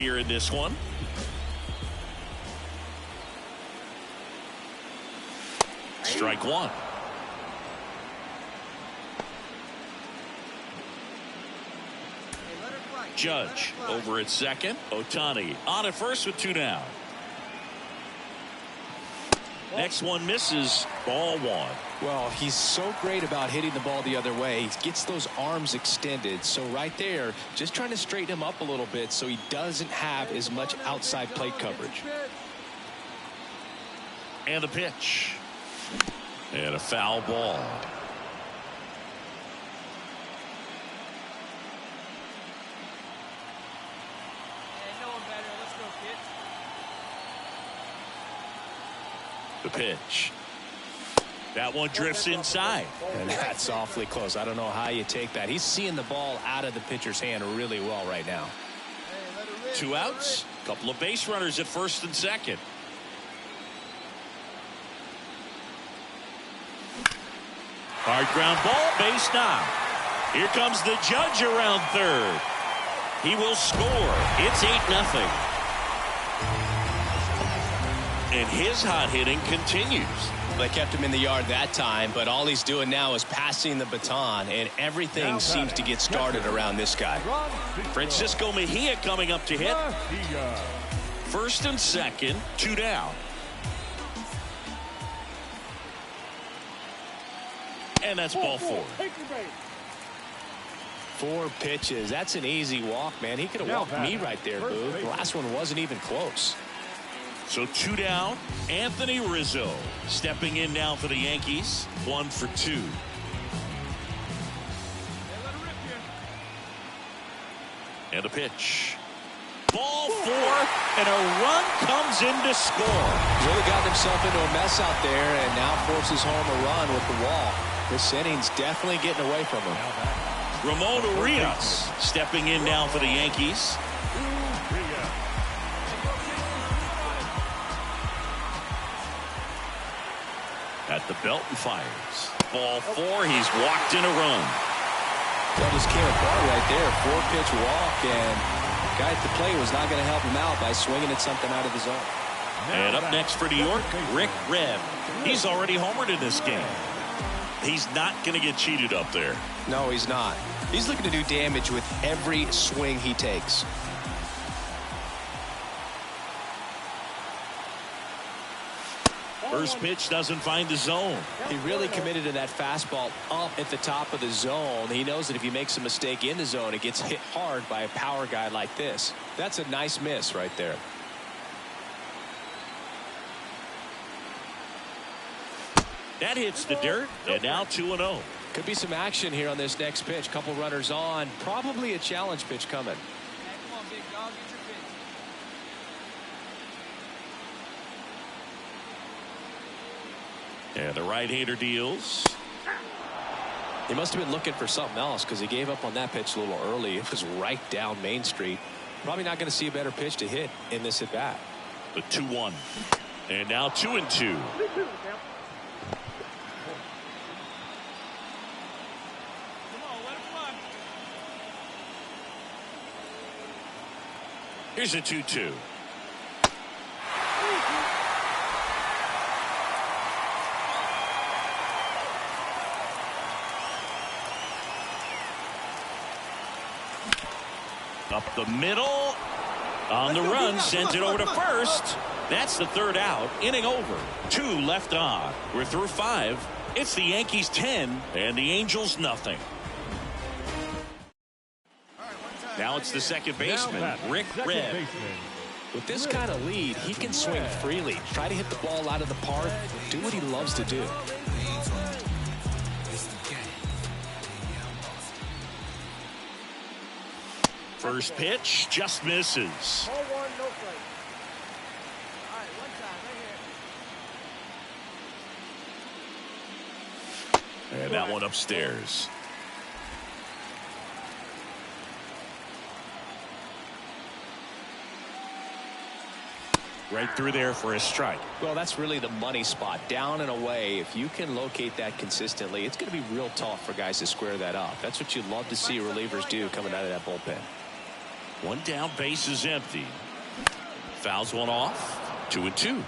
here in this one. Strike one. Judge over at second. Ohtani on at first with two down. Next one misses. Ball one. Well, he's so great about hitting the ball the other way. He gets those arms extended. So right there, just trying to straighten him up a little bit so he doesn't have as much outside plate coverage. And a pitch. And a foul ball. The pitch. That one drifts inside. And that's awfully close. I don't know how you take that. He's seeing the ball out of the pitcher's hand really well right now. Two outs. A couple of base runners at first and second. Hard ground ball, base knock. Here comes the Judge around third. He will score. It's 8-0. And his hot hitting continues. They kept him in the yard that time, but all he's doing now is passing the baton, and everything seems to get started around this guy. Francisco Mejia coming up to hit. First and second, two down. And that's ball four. 4 pitches. That's an easy walk, man. He could have walked me right there, Boo. The last one wasn't even close. So two down. Anthony Rizzo stepping in now for the Yankees. 1 for 2. And a pitch. Ball 4, and a run comes in to score. Really got himself into a mess out there and now forces home a run with the wall. This inning's definitely getting away from him. Ramon Urias stepping in now for the Yankees. At the belt and fires. Ball 4. He's walked in a run. That just came apart right there. 4-pitch walk, and the guy at the plate was not going to help him out by swinging at something out of the zone. And up next for New York, Rick Redd. He's already homered in this game. He's not going to get cheated up there. No, he's not. He's looking to do damage with every swing he takes. First pitch doesn't find the zone. He really committed to that fastball up at the top of the zone. He knows that if he makes a mistake in the zone, it gets hit hard by a power guy like this. That's a nice miss right there. That hits the dirt, and now 2-0. Could be some action here on this next pitch. Couple runners on. Probably a challenge pitch coming. Come on, big dog, get your pitch. And the right-hander deals. He must have been looking for something else because he gave up on that pitch a little early. It was right down Main Street. Probably not going to see a better pitch to hit in this at bat. The 2-1. And now 2-2. Here's a 2-2. Up the middle. On the run, sends it over to first. That's the third out. Inning over. 2 left on. We're through 5. It's the Yankees 10 and the Angels nothing. Now it's the second baseman, Rick Redd. With this kind of lead, he can swing freely, try to hit the ball out of the park, do what he loves to do. First pitch just misses. And that one upstairs. Right through there for a strike. Well, that's really the money spot, down and away. If you can locate that consistently, it's going to be real tough for guys to square that up. That's what you love to see relievers do coming out of that bullpen. One down, base is empty. Fouls one off. 2-2.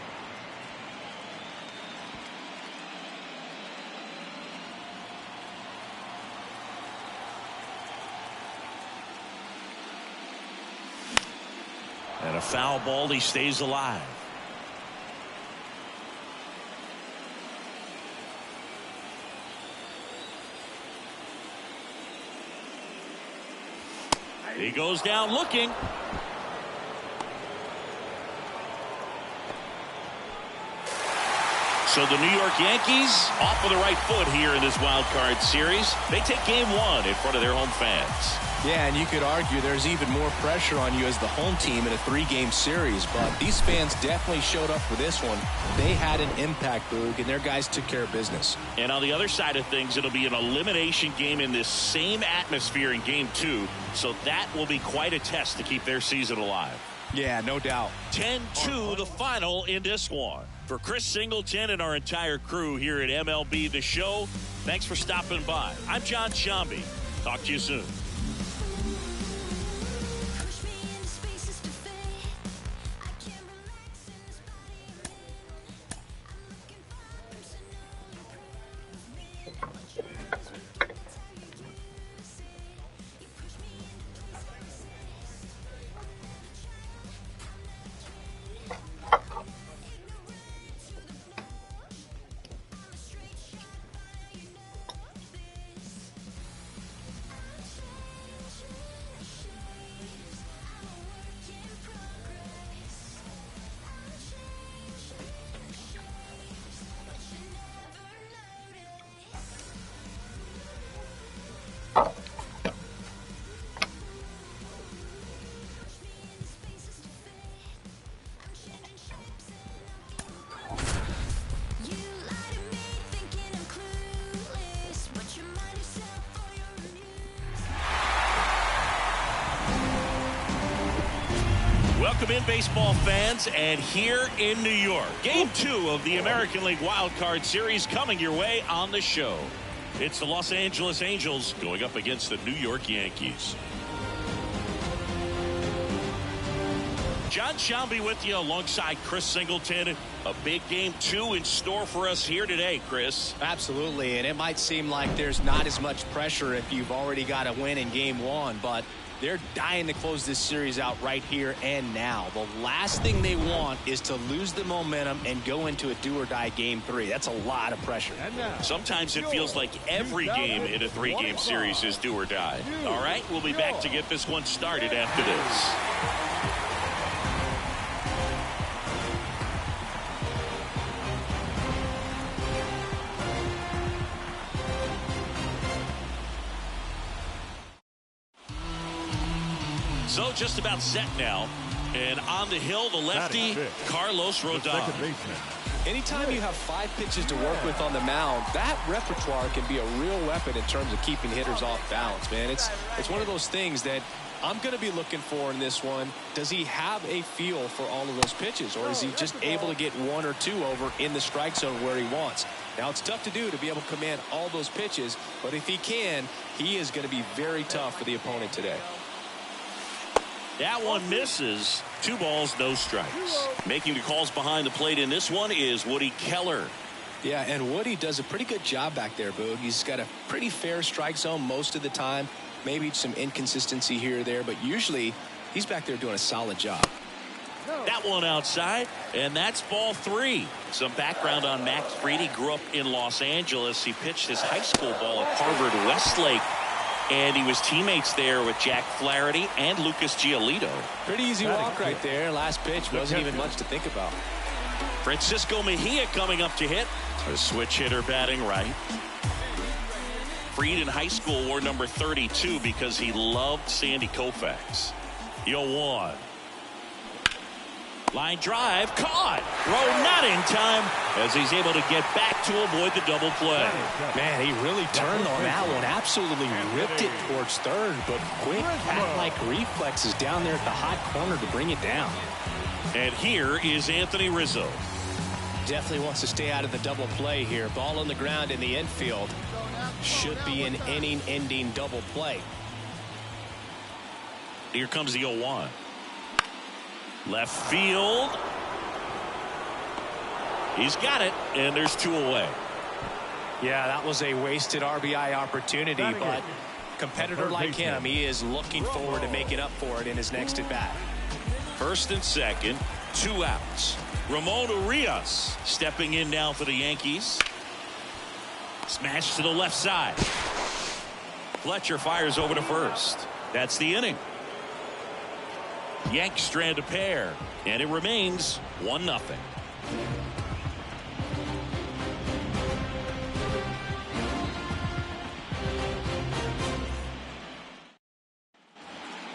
And a foul ball. He stays alive. He goes down looking. So the New York Yankees off with the right foot here in this wild card series. They take game one in front of their home fans. Yeah, and you could argue there's even more pressure on you as the home team in a 3-game series, but these fans definitely showed up for this one. They had an impact, Boog, and their guys took care of business. And on the other side of things, it'll be an elimination game in this same atmosphere in game 2, so that will be quite a test to keep their season alive. Yeah, no doubt. 10-2 the final in this one. For Chris Singleton and our entire crew here at MLB The Show, thanks for stopping by. I'm John Shambi. Talk to you soon. Welcome in, baseball fans, and here in New York, Game 2 of the American League Wild Card Series coming your way on the show. It's the Los Angeles Angels going up against the New York Yankees. John Shambi with you alongside Chris Singleton. A big Game 2 in store for us here today, Chris. Absolutely, and it might seem like there's not as much pressure if you've already got a win in Game 1, but they're dying to close this series out right here and now. The last thing they want is to lose the momentum and go into a do-or-die Game 3. That's a lot of pressure. Sometimes it feels like every game in a 3-game series is do or die. All right, we'll be back to get this one started after this. So just about set now. And on the hill, the lefty, Carlos Rodon. Anytime you have 5 pitches to work with on the mound, that repertoire can be a real weapon in terms of keeping hitters off balance, man. It's one of those things that I'm going to be looking for in this one. Does he have a feel for all of those pitches, or is he just able to get 1 or 2 over in the strike zone where he wants? Now, it's tough to do to be able to command all those pitches, but if he can, he is going to be very tough for the opponent today. That one misses. 2 balls, no strikes. Making the calls behind the plate in this one is Woody Keller. Yeah, and Woody does a pretty good job back there, Boog. He's got a pretty fair strike zone most of the time. Maybe some inconsistency here or there, but usually he's back there doing a solid job. That one outside, and that's ball 3. Some background on Max Fried. He grew up in Los Angeles. He pitched his high school ball at Harvard Westlake. And he was teammates there with Jack Flaherty and Lucas Giolito. Pretty easy walk right there. Last pitch wasn't even much to think about. Francisco Mejia coming up to hit. A switch hitter batting right. Fried in high school wore number 32 because he loved Sandy Koufax. 0-1. Line drive, caught. Throw not in time as he's able to get back to avoid the double play. Man, he really turned on that one. Absolutely ripped it towards third, but quick cat-like reflexes down there at the hot corner to bring it down. And here is Anthony Rizzo. Definitely wants to stay out of the double play here. Ball on the ground in the infield. Should be an inning-ending double play. Here comes the 0-1. Left field. He's got it, and there's 2 away. Yeah, that was a wasted RBI opportunity, but competitor like him, he is looking forward to making up for it in his next at bat. First and second, 2 outs. Ramon Urias stepping in now for the Yankees. Smash to the left side. Fletcher fires over to first. That's the inning. Yanks strand a pair, and it remains 1-0.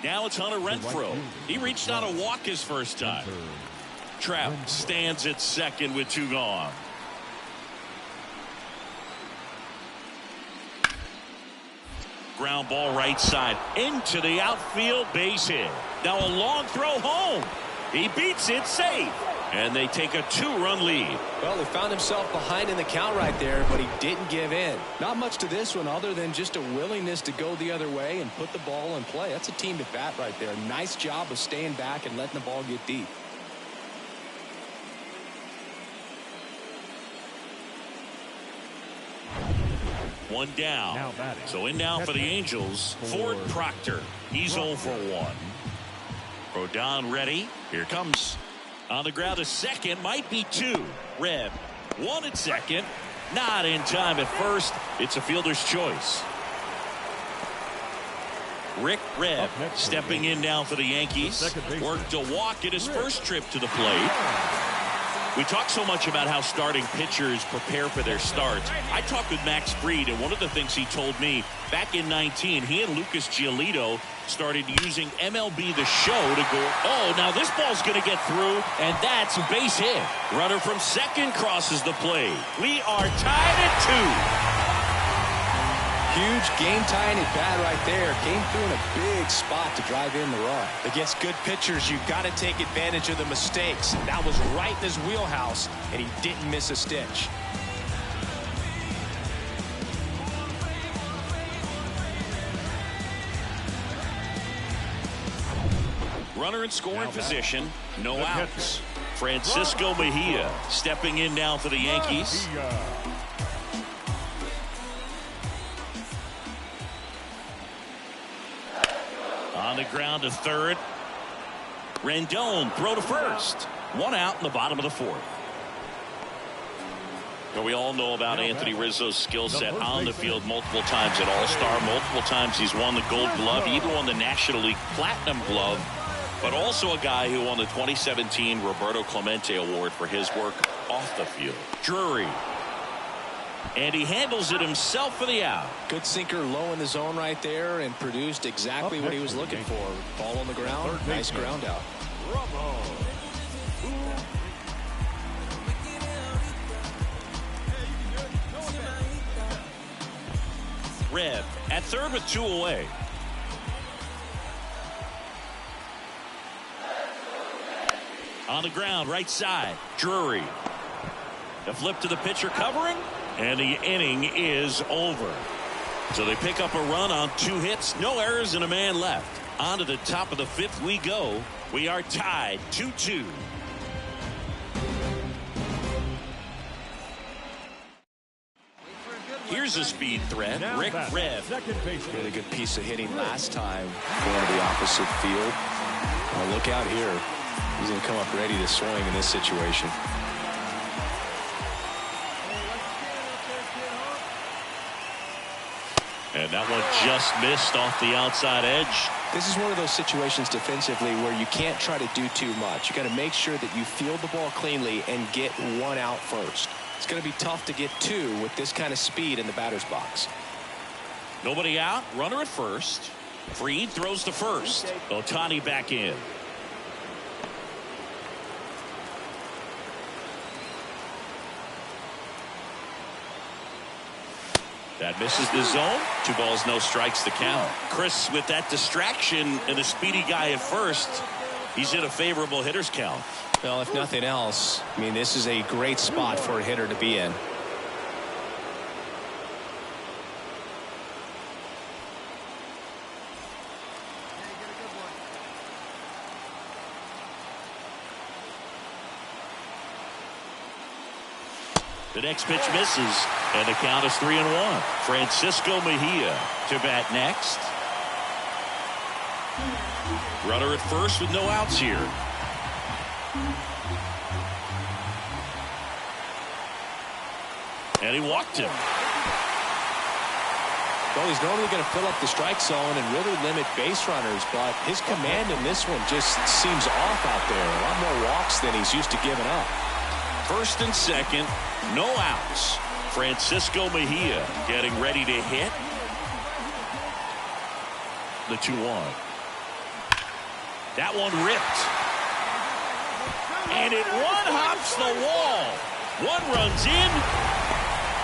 Now it's Hunter Renfroe. He reached on a walk his first time. Trout stands at second with 2 gone. Ground ball right side into the outfield, base hit. Now a long throw home. He beats it, safe. And they take a 2-run lead. Well, he found himself behind in the count right there, but he didn't give in. Not much to this one other than just a willingness to go the other way and put the ball in play. That's a team at bat right there. Nice job of staying back and letting the ball get deep. One down. So in now for the Angels, Ford Proctor. He's 0 for 1. Rodon ready. Here comes. On the ground to second. Might be 2. Reb. 1 at second. Not in time at first. It's a fielder's choice. Rick Reb stepping in now for the Yankees. Worked a walk at his first trip to the plate. We talk so much about how starting pitchers prepare for their starts. I talked with Max Fried, and one of the things he told me back in 19, he and Lucas Giolito started using MLB The Show to go, oh, now this ball's going to get through, and that's a base hit. Runner from second crosses the plate. We are tied at 2. Huge game-tying at bat right there. Came through in a big spot to drive in the run. Against good pitchers, you've got to take advantage of the mistakes. That was right in his wheelhouse, and he didn't miss a stitch. Runner in scoring position, no outs. Francisco Mejia stepping in now for the Yankees. On the ground to third. Rendon throw to first. 1 out in the bottom of the 4th. Now we all know about Anthony Rizzo's skill set on the field multiple times at All-Star. Multiple times he's won the Gold Glove. He even won the National League Platinum Glove. But also a guy who won the 2017 Roberto Clemente Award for his work off the field. Drury. And he handles it himself for the out. Good sinker low in the zone right there and produced exactly what he was looking for. Ball on the ground. Nice ground out. Red at third with 2 away. On the ground, right side. Drury. The flip to the pitcher covering. And the inning is over. So they pick up a run on 2 hits. No errors and a man left. On to the top of the 5th we go. We are tied 2-2. Here's a speed threat. Rick Rev. Really good piece of hitting last time going to the opposite field. Well, look out here. He's going to come up ready to swing in this situation. And that one just missed off the outside edge. This is one of those situations defensively where you can't try to do too much. You got to make sure that you field the ball cleanly and get 1 out first. It's going to be tough to get 2 with this kind of speed in the batter's box. Nobody out. Runner at first. Fried throws to first. Ohtani back in. That misses the zone. 2 balls, no strikes to count. Chris, with that distraction and a speedy guy at first, he's in a favorable hitter's count. Well, if nothing else, I mean, this is a great spot for a hitter to be in. The next pitch misses, and the count is 3-1. Francisco Mejia to bat next. Runner at first with no outs here. And he walked him. Well, he's normally going to fill up the strike zone and really limit base runners, but his command in this one just seems off out there. A lot more walks than he's used to giving up. First and second, no outs. Francisco Mejia getting ready to hit. The 2-1. That one ripped. And it one-hops the wall. One runs in.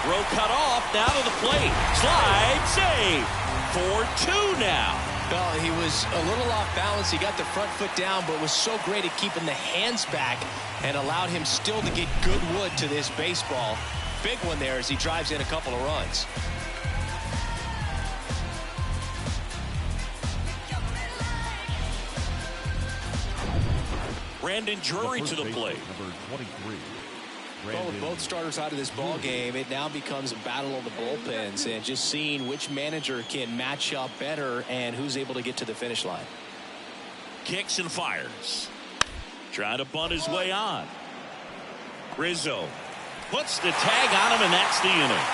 Throw cut off, now to the plate. Slide, save. 4-2 now. Well, he was a little off balance. He got the front foot down, but was so great at keeping the hands back and allowed him still to get good wood to this baseball. Big one there as he drives in a couple of runs. Brandon Drury to the plate. Number 23. Well, with both starters out of this ball game, it now becomes a battle of the bullpens and just seeing which manager can match up better and who's able to get to the finish line. Kicks and fires. Trying to bunt his way on. Rizzo puts the tag on him, and that's the inning.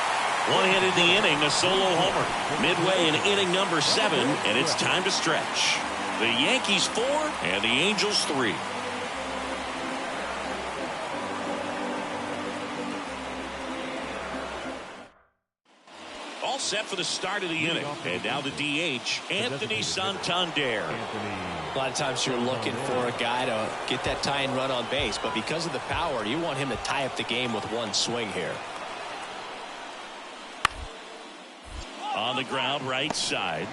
One hit in the inning, a solo homer. Midway in inning number 7, and it's time to stretch. The Yankees 4 and the Angels 3. All set for the start of the inning. And now the DH, Anthony Santander. A lot of times you're looking for a guy to get that tying run on base, but because of the power, you want him to tie up the game with one swing here. On the ground, right side.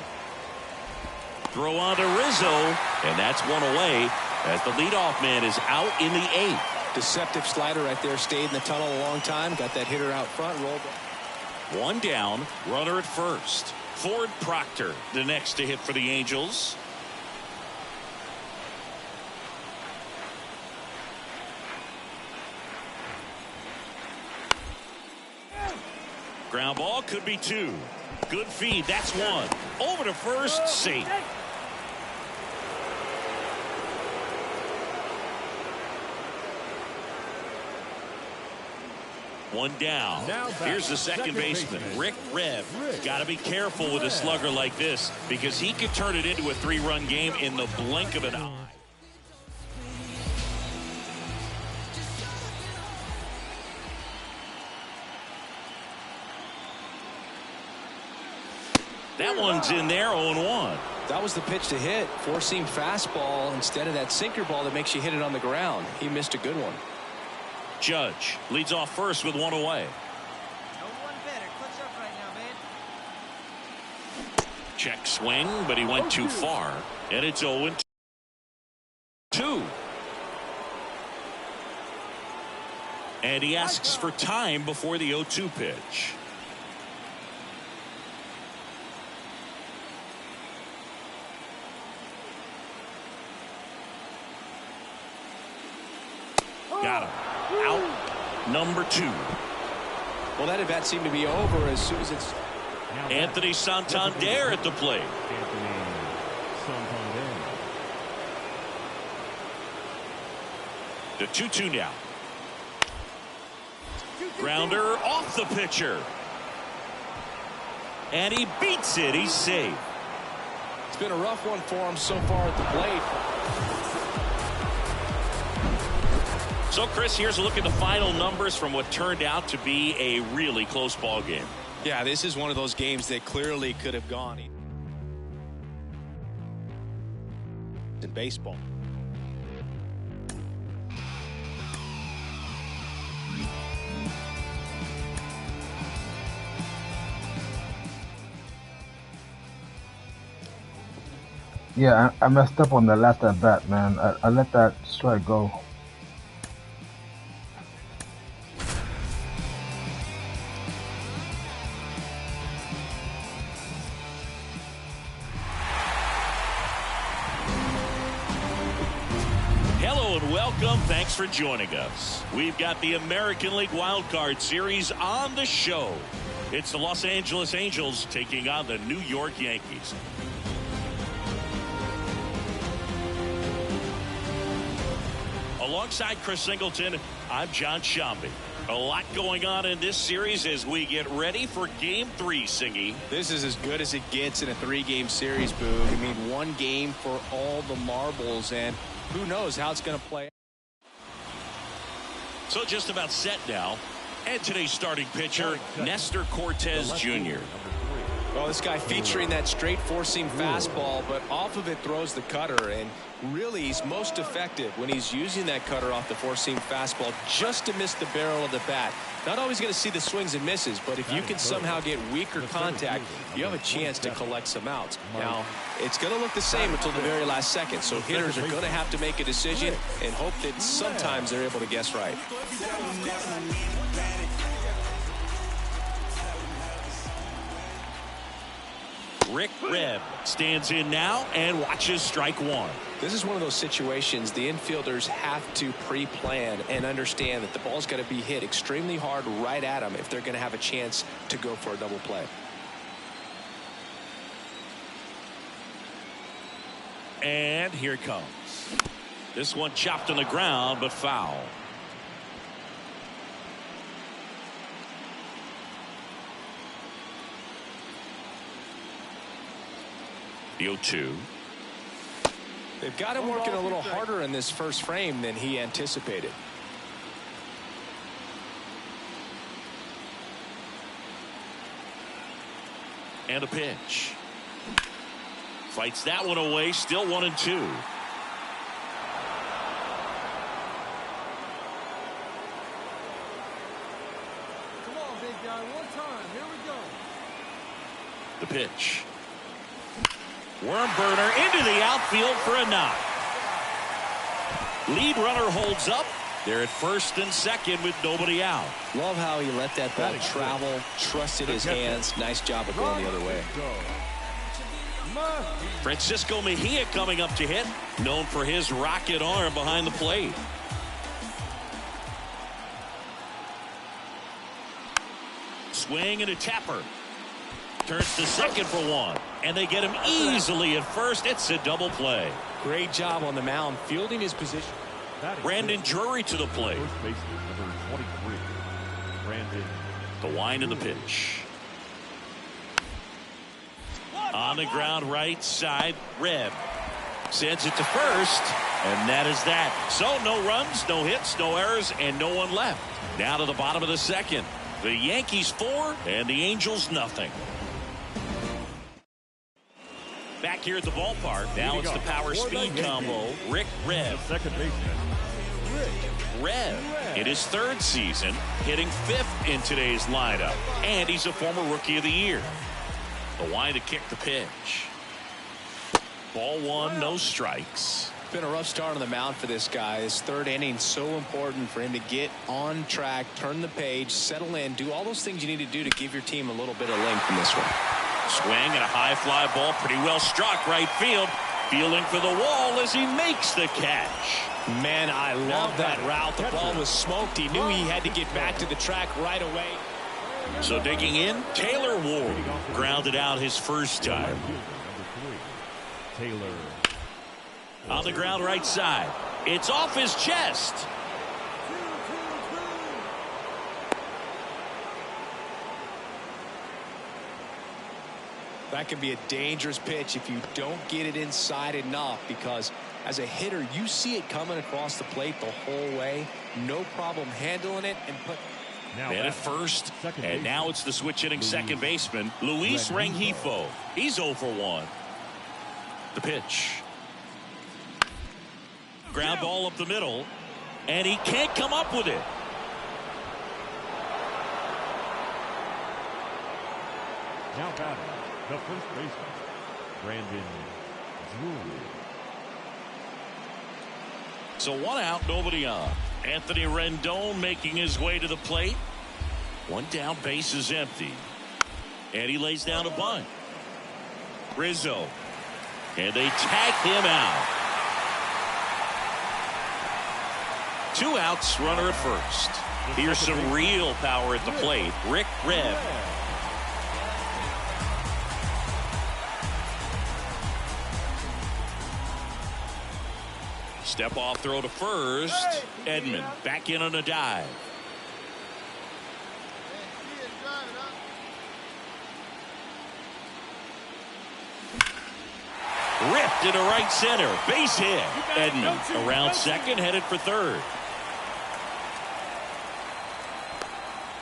Throw on to Rizzo, and that's one away as the leadoff man is out in the 8th. Deceptive slider right there, stayed in the tunnel a long time, got that hitter out front, rolled back. One down, runner at first. Ford Proctor, the next to hit for the Angels. Ground ball could be 2. Good feed, that's 1. Over to first, safe. One down. Here's the second baseman, Rick Rev. Got to be careful with a slugger like this because he could turn it into a 3-run game in the blink of an eye. That one's in there, 0-1. That was the pitch to hit. Four-seam fastball instead of that sinker ball that makes you hit it on the ground. He missed a good one. Judge leads off first with 1 away. No one better. Clutch up right now, man. Check swing, but he went too far. And it's 0-2. And he asks for time before the 0-2 pitch. Got him. Out. Number 2. Well, that at bat seemed to be over as soon as it's... Anthony Santander at the plate. Anthony Santander. The 2-2 now. Grounder off the pitcher. And he beats it. He's safe. It's been a rough one for him so far at the plate. So, Chris, here's a look at the final numbers from what turned out to be a really close ball game. Yeah, this is one of those games that clearly could have gone in baseball. Yeah, I messed up on the last at bat, man. I let that strike go. Welcome. Thanks for joining us. We've got the American League Wild Card Series on the show. It's the Los Angeles Angels taking on the New York Yankees. Alongside Chris Singleton, I'm John Shambi. A lot going on in this series as we get ready for Game 3, Singy. This is as good as it gets in a 3-game series, Boog. I mean, one game for all the marbles, and who knows how it's going to play. So just about set now. And today's starting pitcher, Nestor Cortez Jr. Well, this guy featuring that straight four-seam fastball, but off of it throws the cutter, and really he's most effective when he's using that cutter off the four-seam fastball just to miss the barrel of the bat. Not always going to see the swings and misses, but if you can somehow get weaker contact, you have a chance to collect some outs. Now, it's going to look the same until the very last second, so hitters are going to have to make a decision and hope that sometimes they're able to guess right. Rick Rebb stands in now and watches strike one. This is one of those situations the infielders have to pre-plan and understand that the ball's got to be hit extremely hard right at them if they're going to have a chance to go for a double play. And here it comes. This one chopped on the ground, but foul. The 0-2. They've got him working a little harder in this first frame than he anticipated. And a pitch. Fights that one away, still 1-2. Come on, big guy, one time. Here we go. The pitch. Worm burner into the outfield for a knock. Lead runner holds up. They're at first and second with nobody out. Love how he let that ball travel, trusted his hands. Nice job of going the other way. Francisco Mejia coming up to hit, known for his rocket arm behind the plate. Swing and a tapper. Turns to second for one, and they get him easily at first. It's a double play. Great job on the mound, fielding his position. Brandon Drury to the plate. First baseman, number 23, Brandon. The wind of the pitch. On the ground right side, Rebb sends it to first, and that is that. So no runs, no hits, no errors, and no one left. Now to the bottom of the second. The Yankees 4 and the Angels nothing. Back here at the ballpark, now it's the power speed combo. Rick Rebb. Second baseman. Rebb in his third season, hitting fifth in today's lineup, and he's a former Rookie of the Year. The wind to kick the pitch. Ball one, no strikes. Been a rough start on the mound for this guy. His third inning so important for him to get on track, turn the page, settle in, do all those things you need to do to give your team a little bit of length in this one. Swing and a high fly ball, pretty well struck right field. Fielding for the wall as he makes the catch. Man, I love that route. The ball was smoked. He knew he had to get back to the track right away. So digging in, Taylor Ward grounded out his first time. Taylor. On the ground right side. It's off his chest. That can be a dangerous pitch if you don't get it inside enough, because as a hitter, you see it coming across the plate the whole way. No problem handling it and put. Now Man at first, and now it's the switch hitting second baseman, Luis Rengifo. He's 0 for 1. The pitch. Ground ball up the middle, and he can't come up with it. Now batting, the first baseman, Brandon Drury. So 1 out, nobody on. Anthony Rendon making his way to the plate. 1 down, base is empty. And he lays down a bunt. Rizzo. And they tag him out. 2 outs, runner at first. Here's some real power at the plate. Rick Rebb. Step off throw to first. Edman back in on a dive. Ripped into right center. Base hit. Edman around second, headed for third.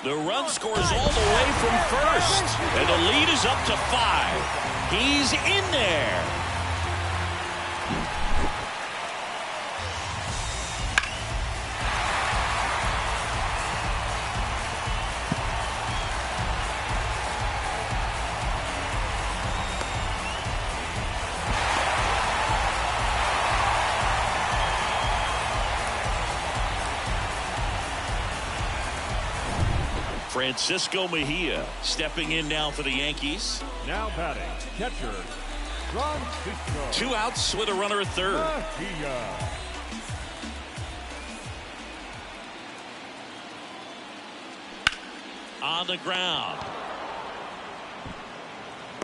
The run scores all the way from first. And the lead is up to 5. He's in there. Francisco Mejia stepping in now for the Yankees. Now batting, catcher, Francisco. 2 outs with a runner at third. Mejia. On the ground.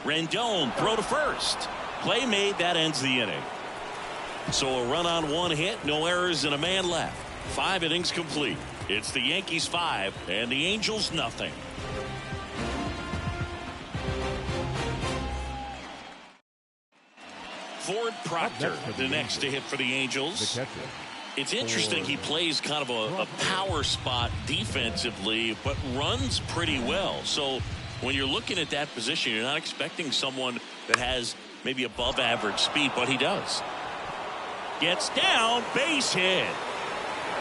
Rendon throw to first. Play made, that ends the inning. So a run on 1 hit, no errors, and a man left. 5 innings complete. It's the Yankees 5 and the Angels nothing. Ford Proctor, the next to hit for the Angels. It's interesting, he plays kind of a power spot defensively, but runs pretty well. So when you're looking at that position, you're not expecting someone that has maybe above average speed, but he does. Gets down, base hit.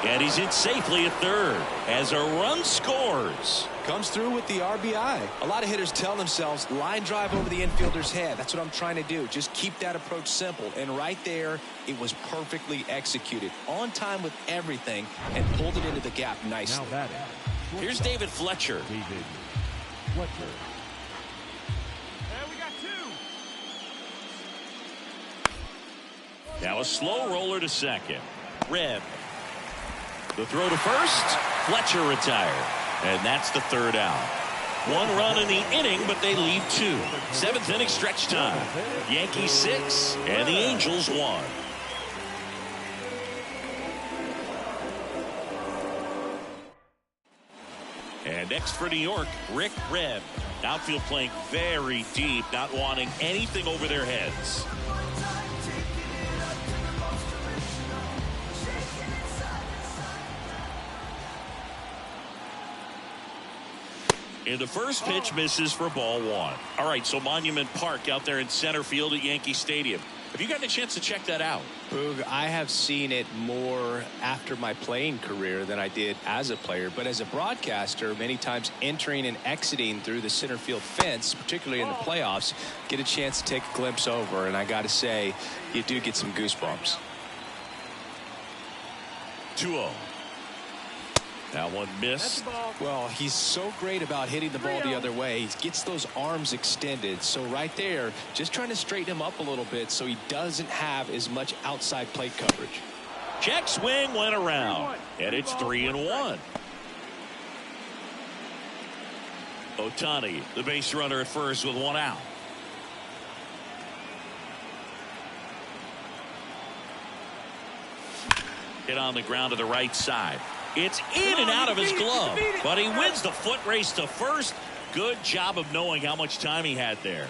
And he's in safely at third as a run scores. Comes through with the RBI. A lot of hitters tell themselves line drive over the infielder's head. That's what I'm trying to do. Just keep that approach simple. And right there, it was perfectly executed. On time with everything and pulled it into the gap nicely. Now batting. Here's David Fletcher. David Fletcher. Hey, we got 2. Now a slow roller to second. Rebb. The throw to first. Fletcher retired. And that's the third out. 1 run in the inning, but they leave 2. 7th inning stretch time. Yankees 6 and the Angels 1. And next for New York, Rick Rebb. Outfield playing very deep, not wanting anything over their heads. And the first pitch misses for ball 1. All right, so Monument Park out there in center field at Yankee Stadium. Have you gotten a chance to check that out? Boog, I have seen it more after my playing career than I did as a player. But as a broadcaster, many times entering and exiting through the center field fence, particularly in the playoffs, get a chance to take a glimpse over. And I got to say, you do get some goosebumps. 2-0. That one missed. Well, he's so great about hitting the ball the other way. He gets those arms extended. So right there, just trying to straighten him up a little bit so he doesn't have as much outside plate coverage. Check swing went around. And it's 3-1. Ohtani, the base runner at first with 1 out. Hit on the ground to the right side. It's in and out of his glove, but he wins the foot race to first. Good job of knowing how much time he had there.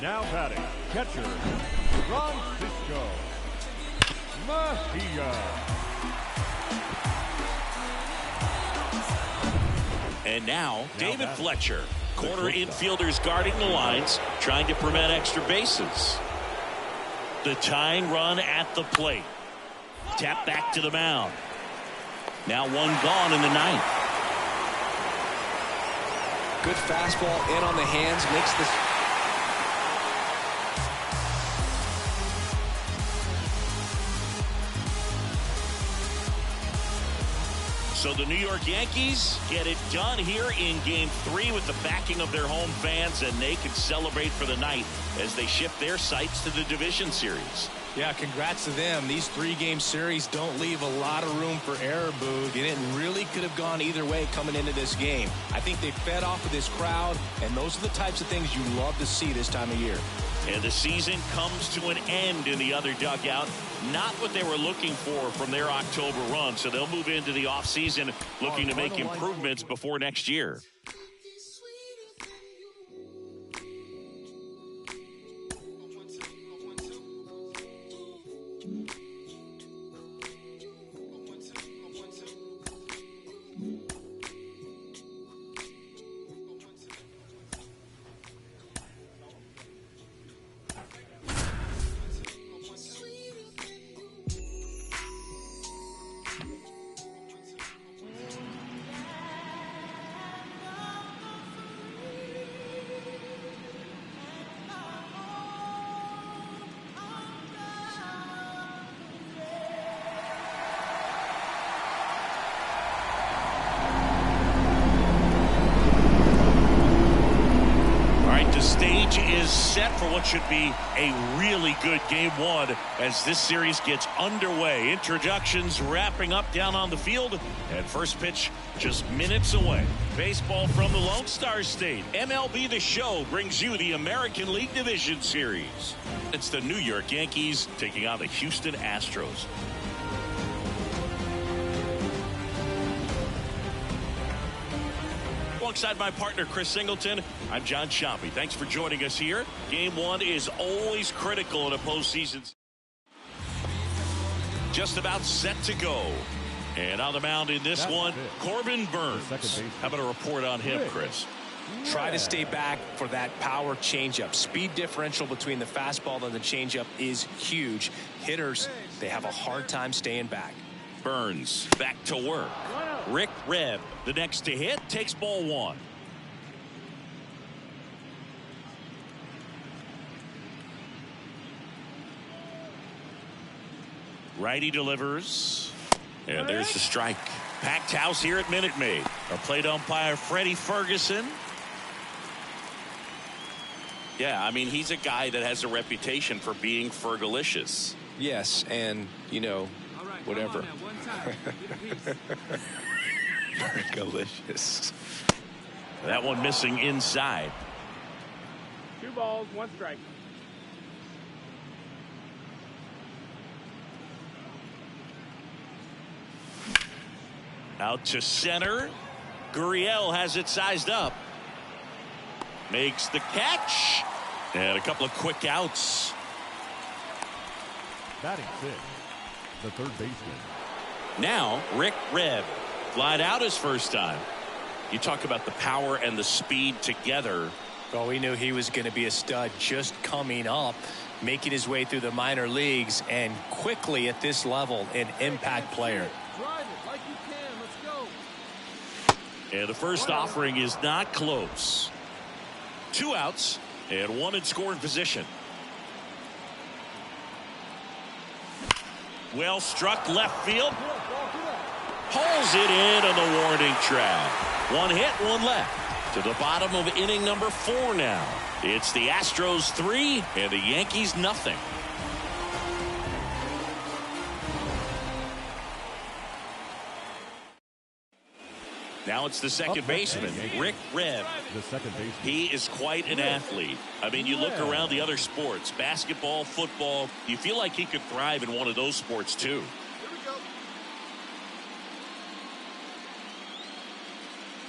Now batting, catcher, Francisco Mejia. And now David Fletcher, corner infielders guarding the lines, trying to prevent extra bases. The tying run at the plate. Tap back to the mound. Now 1 gone in the 9th. Good fastball in on the hands, makes this. So the New York Yankees get it done here in Game 3 with the backing of their home fans, and they can celebrate for the night as they shift their sights to the division series. Yeah, congrats to them. These 3-game series don't leave a lot of room for error, Boog, and it really could have gone either way coming into this game. I think they fed off of this crowd, and those are the types of things you love to see this time of year. And the season comes to an end in the other dugout. Not what they were looking for from their October run, so they'll move into the offseason looking to make improvements before next year. Stage is set for what should be a really good game one as this series gets underway. Introductions wrapping up down on the field, and first pitch just minutes away. Baseball from the Lone Star State. MLB The Show brings you the American League Division Series. It's the New York Yankees taking on the Houston Astros. Alongside my partner Chris Singleton, I'm John Shoppy. Thanks for joining us here. Game one is always critical in a postseason. Just about set to go. And on the mound in this one, Corbin Burns. How about a report on him, Chris? Try to stay back for that power changeup. Speed differential between the fastball and the changeup is huge. Hitters, they have a hard time staying back. Burns back to work. Rick Rebb, the next to hit, takes ball one. Righty delivers. And there's the strike. Packed house here at Minute Maid. Our plate umpire, Freddie Ferguson. Yeah, I mean, he's a guy that has a reputation for being Fergalicious. Yes, and, you know, whatever. Fergalicious. That one missing inside. 2 balls, 1 strike. Out to center. Gurriel has it sized up. Makes the catch. And a couple of quick outs. Batting 6, the third baseman. Now, Rick Rebb. Flied out his first time. You talk about the power and the speed together. Well, we knew he was going to be a stud just coming up, making his way through the minor leagues, and quickly at this level, an impact player. Drive it like you can. Let's go. And the first offering is not close. 2 outs and 1 in scoring position. Well struck left field. Pulls it in on the warning track. 1 hit, 1 left. To the bottom of inning number 4 now. It's the Astros 3 and the Yankees nothing. Now it's the second baseman, Rick Rebb. The second baseman. He is quite an athlete. I mean, you look around the other sports, basketball, football, you feel like he could thrive in one of those sports too.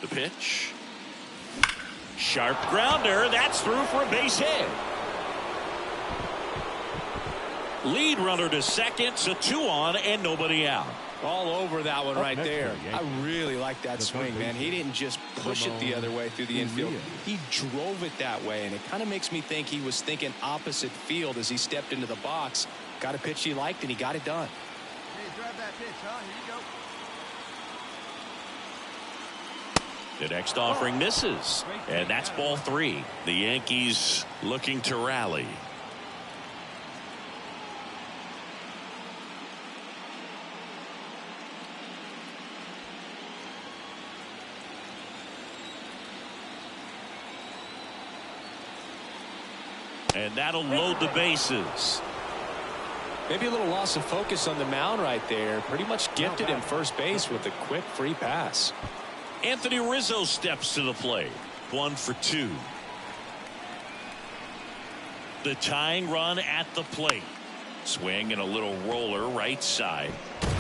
The pitch. Sharp grounder. That's through for a base hit. Lead runner to second, so 2 on and nobody out. All over that one right there. Yeah. I really like that swing, man. He didn't just push it the other way through the infield. He drove it that way, and it kind of makes me think he was thinking opposite field as he stepped into the box. Got a pitch he liked, and he got it done. Hey, drive that pitch, huh? Here you go. The next offering misses, and that's ball 3. The Yankees looking to rally. And that'll load the bases. Maybe a little loss of focus on the mound right there. Pretty much gifted him first base with a quick free pass. Anthony Rizzo steps to the plate. 1 for 2. The tying run at the plate. Swing and a little roller right side.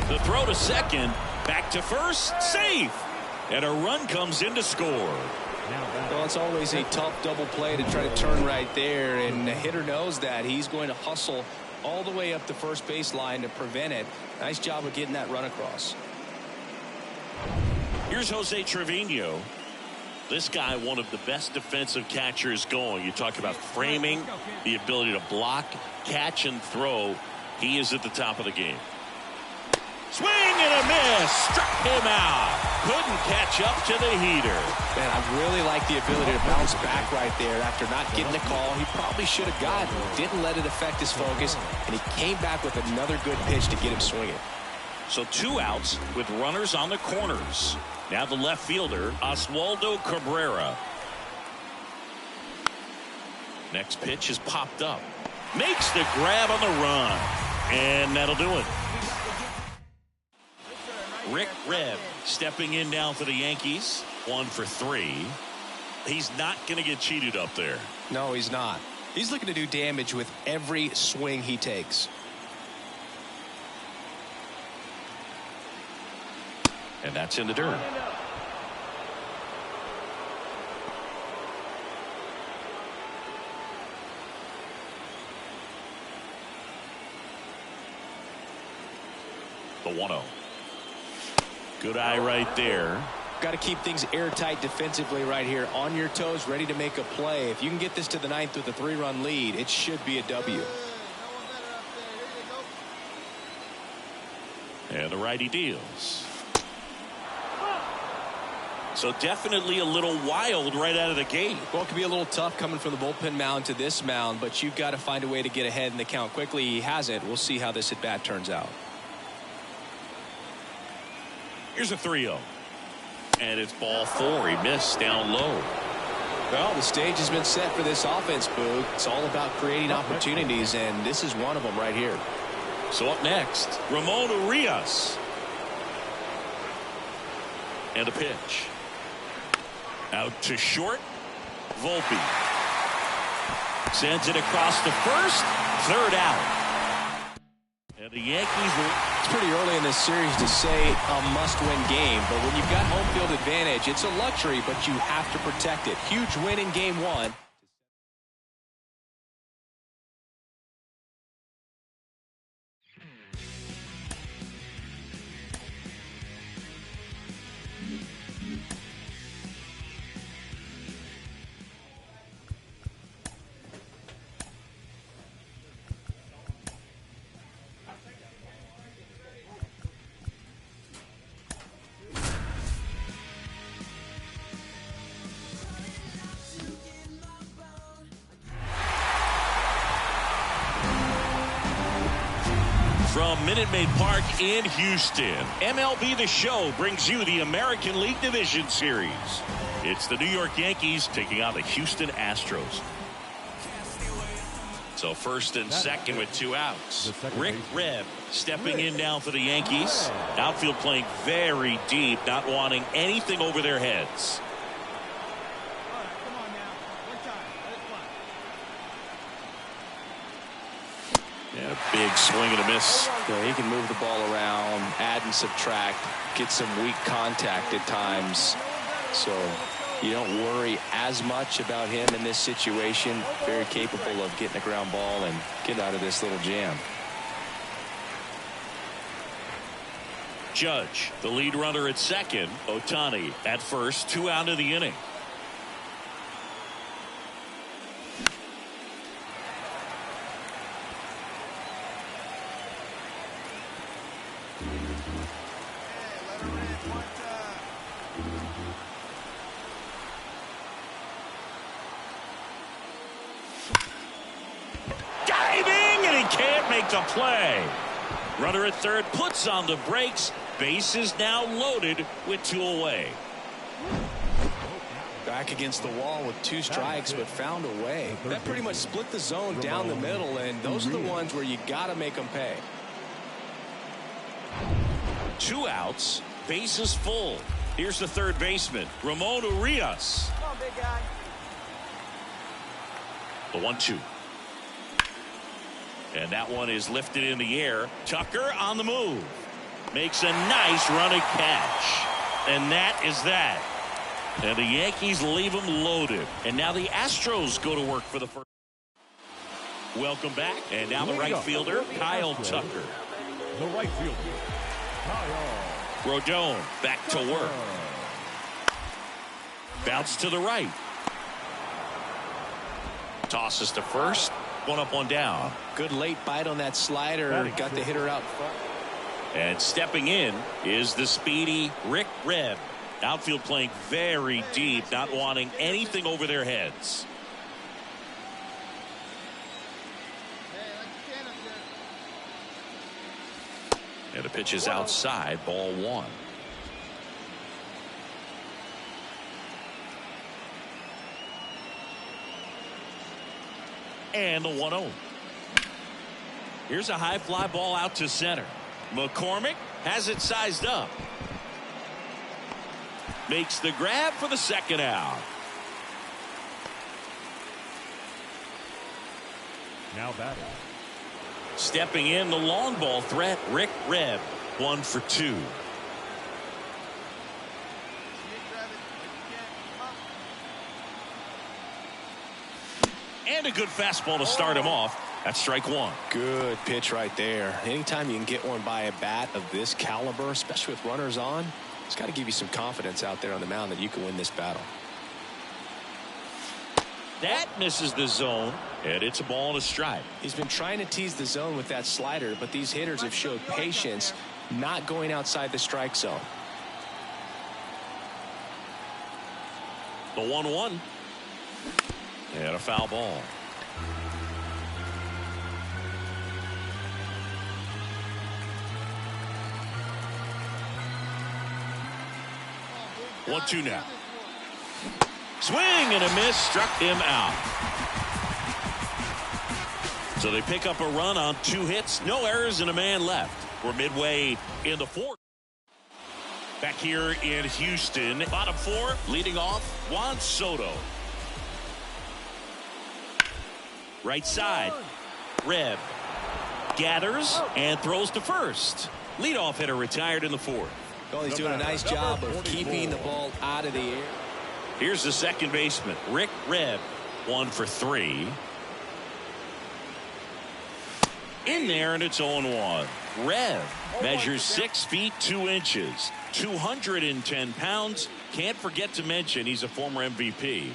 The throw to second. Back to first. Safe. And a run comes in to score. Well, it's always a tough double play to try to turn right there. And the hitter knows that. He's going to hustle all the way up the first base line to prevent it. Nice job of getting that run across. Here's Jose Trevino. This guy, one of the best defensive catchers going. You talk about framing, the ability to block, catch, and throw. He is at the top of the game. Swing and a miss. Struck him out. Couldn't catch up to the heater. Man, I really like the ability to bounce back right there after not getting the call. He probably should have gotten. Didn't let it affect his focus, and he came back with another good pitch to get him swinging. So 2 outs with runners on the corners. Now the left fielder, Oswaldo Cabrera. Next pitch is popped up. Makes the grab on the run. And that'll do it. Rick Rebb stepping in now for the Yankees. 1 for 3. He's not going to get cheated up there. No, he's not. He's looking to do damage with every swing he takes. And that's in the dirt. The 1-0. Good eye right there. Got to keep things airtight defensively right here. On your toes, ready to make a play. If you can get this to the 9th with a 3-run lead, it should be a W. And the righty deals. So definitely a little wild right out of the gate. Well, it could be a little tough coming from the bullpen mound to this mound, but you've got to find a way to get ahead in the count quickly. He hasn't. We'll see how this at bat turns out. Here's a 3-0. And it's ball 4. He missed down low. Well, the stage has been set for this offense, Boog. It's all about creating opportunities, and this is one of them right here. So up next, Ramon Urias. And a pitch. Out to short. Volpe. Sends it across to first. 3rd out. And the Yankees will. It's pretty early in this series to say a must-win game, but when you've got home field advantage, it's a luxury, but you have to protect it. Huge win in game 1. From Minute Maid Park in Houston, MLB The Show brings you the American League Division Series. It's the New York Yankees taking on the Houston Astros. So first and second with 2 outs. Rick Rebb stepping in now for the Yankees. Outfield playing very deep, not wanting anything over their heads. Yeah, big swing and a miss. Yeah, he can move the ball around, add and subtract, get some weak contact at times. So you don't worry as much about him in this situation. Very capable of getting a ground ball and get out of this little jam. Judge, the lead runner at second. Ohtani at first, 2 out of the inning. Can't make the play. Runner at third puts on the brakes. Base is now loaded with 2 away. Back against the wall with 2 strikes, but found a way. That pretty much split the zone down the middle, and those are the ones where you got to make them pay. 2 outs, bases full. Here's the third baseman, Ramon Urias. Come on, big guy. The 1-2. And that one is lifted in the air. Tucker on the move. Makes a nice running catch. And that is that. And the Yankees leave them loaded. And now the Astros go to work for the first. Welcome back. And now the right fielder, Kyle Tucker. The right fielder, Kyle. Rodon back to work. Bounce to the right. Tosses to first. 1 up, 1 down. Good late bite on that slider. Got the hitter out front. And stepping in is the speedy Rick Rebb. Outfield playing very deep, not wanting anything over their heads. And the pitch is outside, ball 1. And the 1-0. Here's a high fly ball out to center. McCormick has it sized up. Makes the grab for the second out. Now batting. Stepping in, the long ball threat, Rick Rebb. 1 for 2. And a good fastball to start him off. That's strike 1. Good pitch right there. Anytime you can get one by a bat of this caliber, especially with runners on, it's got to give you some confidence out there on the mound that you can win this battle. That misses the zone, and it's a ball and a strike. He's been trying to tease the zone with that slider, but these hitters have showed patience, not going outside the strike zone. The 1-1. And a foul ball. One, 2 now. Swing and a miss, struck him out. So they pick up a run on 2 hits, no errors, and a man left. We're midway in the 4th. Back here in Houston, bottom 4, leading off, Juan Soto. Right side, Rebb gathers and throws to first. Leadoff hitter retired in the 4th. Well, he's doing a nice job of keeping the ball out of the air. Here's the second baseman, Rick Rebb. 1 for 3. In there, and it's 0-1. Rebb measures 6 feet 2 inches, 210 pounds. Can't forget to mention he's a former MVP.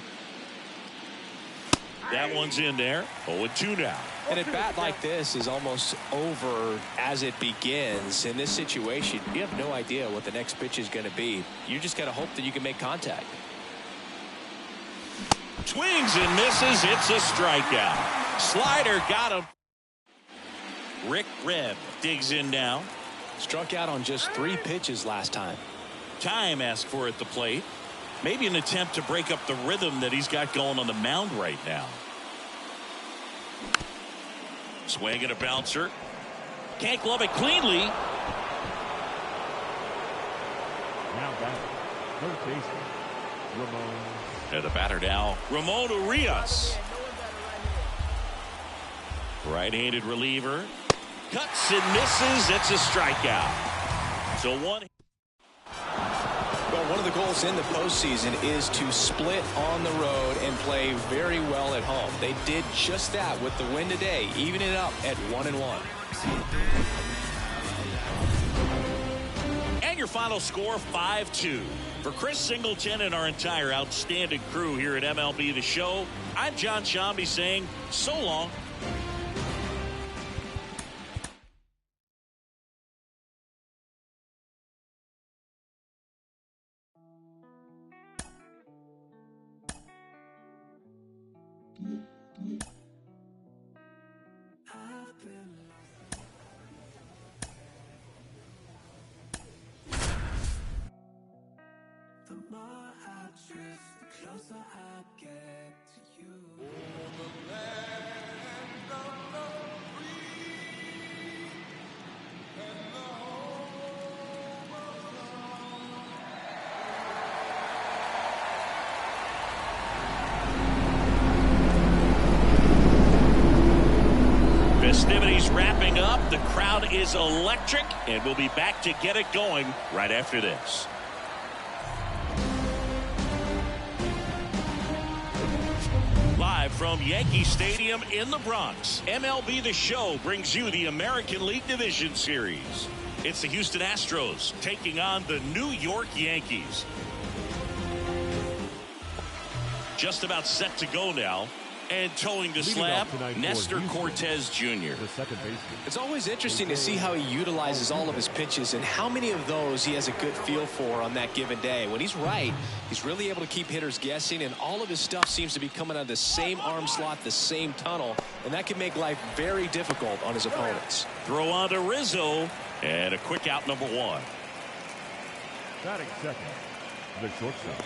That one's in there. 0-2 now. And a bat like this is almost over as it begins. In this situation, you have no idea what the next pitch is going to be. You just got to hope that you can make contact. Swings and misses. It's a strikeout. Slider got him. Rick Rebb digs in now. Struck out on just 3 pitches last time. Time asked for at the plate. Maybe an attempt to break up the rhythm that he's got going on the mound right now. Swing and a bouncer. Can't glove it cleanly. Now batting. Third baseman, Ramon. And the batter now, Ramon Urias. Right-handed reliever. Cuts and misses. It's a strikeout. So 1. Well, one of the goals in the postseason is to split on the road and play very well at home. They did just that with the win today, evening it up at 1-1. And your final score, 5-2. For Chris Singleton and our entire outstanding crew here at MLB The Show, I'm John Shambi saying so long. The Festivities wrapping up. The crowd is electric, and we'll be back to get it going right after this. Live from Yankee Stadium in the Bronx, MLB The Show brings you the American League Division Series. It's the Houston Astros taking on the New York Yankees. Just about set to go now. And towing the slab, Nestor Cortez Jr. It's always interesting to see how he utilizes all of his pitches and how many of those he has a good feel for on that given day. When he's right, he's really able to keep hitters guessing, and all of his stuff seems to be coming out of the same arm slot, the same tunnel, and that can make life very difficult on his opponents. Throw on to Rizzo, and a quick out, number one. Batting second, the shortstop.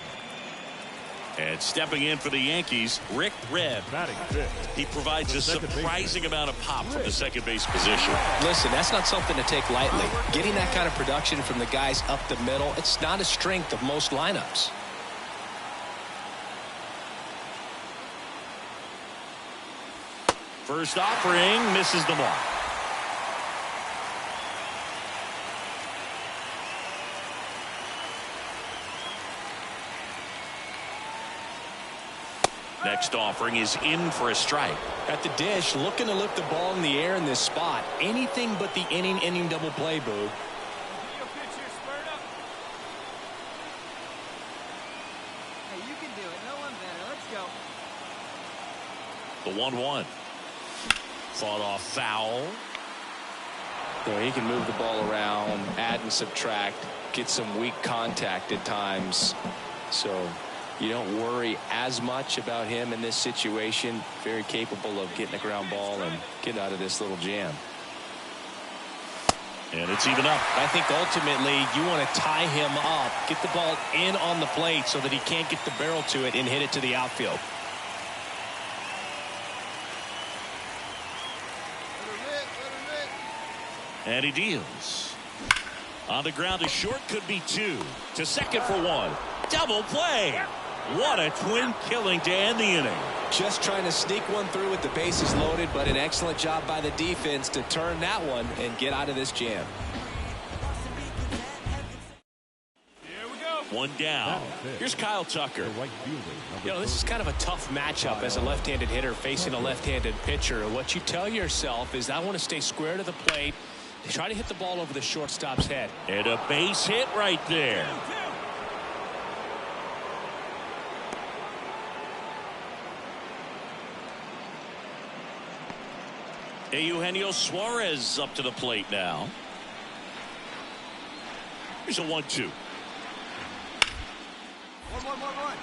And stepping in for the Yankees, Rick Redd. Batting fifth. He provides a surprising amount of pop from the second base position. Listen, that's not something to take lightly. Getting that kind of production from the guys up the middle, it's not a strength of most lineups. First offering misses the mark. Next offering is in for a strike. At the dish, looking to lift the ball in the air in this spot. Anything but the inning double play, Boo. Hey, you can do it. No one better. Let's go. The 1-1. Fought off foul. You know, he can move the ball around, add and subtract, get some weak contact at times. So you don't worry as much about him in this situation. Very capable of getting a ground ball and get out of this little jam. And it's even up. I think ultimately you want to tie him up, get the ball in on the plate so that he can't get the barrel to it and hit it to the outfield. And he deals. On the ground to short, could be two. To second for one. Double play. What a twin killing to end the inning. Just trying to sneak one through with the bases loaded, but an excellent job by the defense to turn that one and get out of this jam. One down. Here's Kyle Tucker. You know, this is kind of a tough matchup as a left-handed hitter facing a left-handed pitcher. What you tell yourself is I want to stay square to the plate, try to hit the ball over the shortstop's head. And a base hit right there. Eugenio Suarez up to the plate now. Here's a 1-2. 1-1-1-1.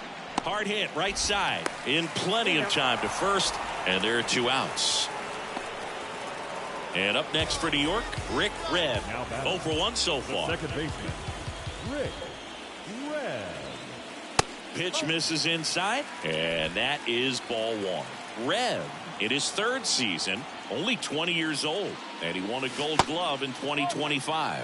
Hard hit right side. In plenty of time to first. And there are two outs. And up next for New York, Rick Redd. 0 for 1 so far. Second baseman, Rick Redd. Pitch misses inside. And that is ball one. Redd in his third season, only 20 years old, and he won a Gold Glove in 2025.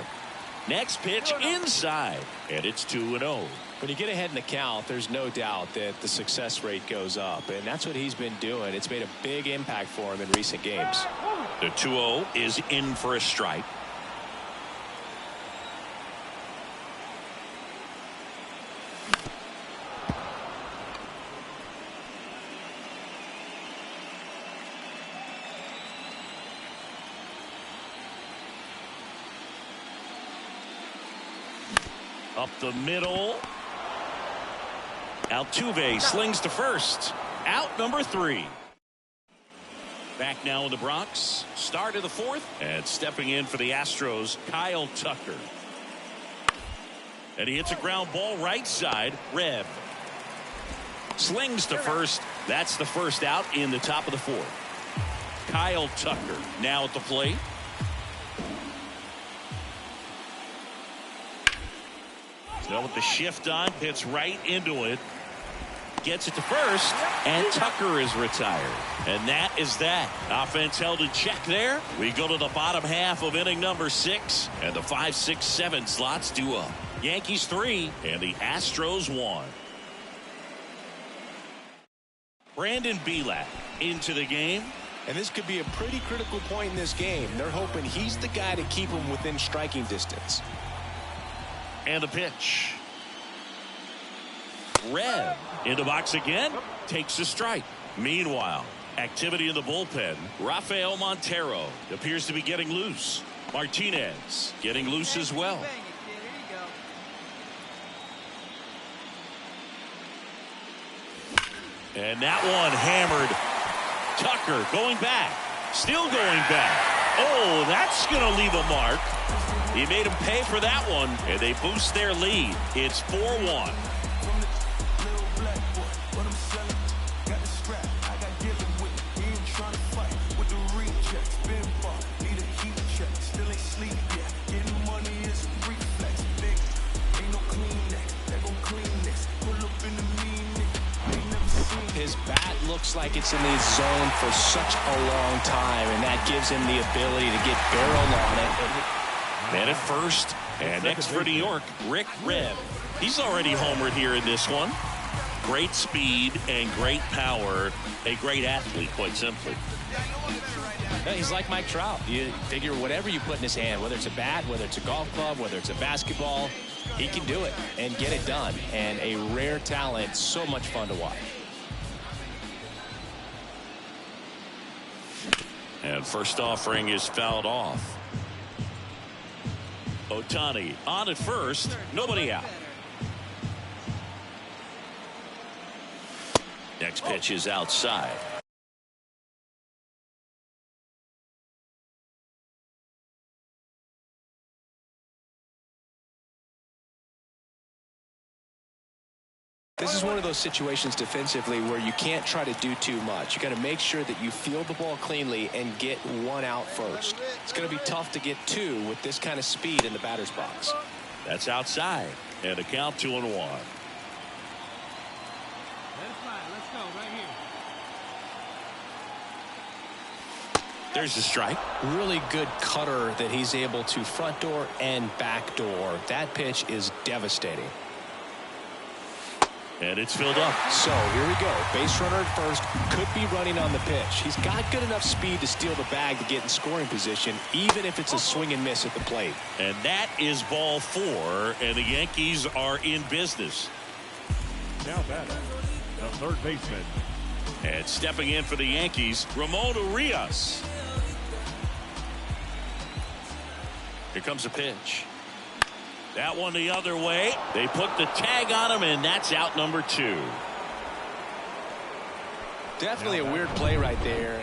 Next pitch inside, and it's 2-0. When you get ahead in the count, there's no doubt that the success rate goes up, and that's what he's been doing. It's made a big impact for him in recent games. The 2-0 is in for a strike. Up the middle. Altuve slings to first. Out number 3. Back now in the Bronx. Start of the 4th. And stepping in for the Astros, Kyle Tucker. And he hits a ground ball right side. Redd slings to first. That's the first out in the top of the 4th. Kyle Tucker now at the plate. So with the shift on, hits right into it. Gets it to first, and Tucker is retired. And that is that. Offense held in check there. We go to the bottom half of inning number 6, and the 5, 6, 7 slots due up. Yankees 3, and the Astros 1. Brandon Belak into the game. And this could be a pretty critical point in this game. They're hoping he's the guy to keep them within striking distance. And the pitch. Red in the box again, takes a strike. Meanwhile, activity in the bullpen. Rafael Montero appears to be getting loose. Martinez getting loose as well. And that one hammered. Tucker going back, still going back. Oh, that's going to leave a mark. He made him pay for that one, and they boost their lead. It's 4-1. His bat looks like it's in the zone for such a long time, and that gives him the ability to get barrel on it. Man at first, and next for New York, Rick Redd. He's already homered here in this one. Great speed and great power. A great athlete, quite simply. Yeah, he's like Mike Trout. You figure whatever you put in his hand, whether it's a bat, whether it's a golf club, whether it's a basketball, he can do it and get it done. And a rare talent, so much fun to watch. And first offering is fouled off. Ohtani on at first, nobody out. Next pitch is outside. This is one of those situations defensively where you can't try to do too much. You got to make sure that you field the ball cleanly and get one out first. It's going to be tough to get two with this kind of speed in the batter's box. That's outside, and a count 2-1. Let it fly. Let's go right here. There's the strike. Really good cutter that he's able to front door and back door. That pitch is devastating. And it's filled up. So here we go. Base runner at first, could be running on the pitch. He's got good enough speed to steal the bag to get in scoring position, even if it's a swing and miss at the plate. And that is ball 4, and the Yankees are in business. Now batting, the third baseman. And stepping in for the Yankees, Ramon Urias. Here comes a pitch. That one the other way. They put the tag on him, and that's out number 2. Definitely a weird play right there.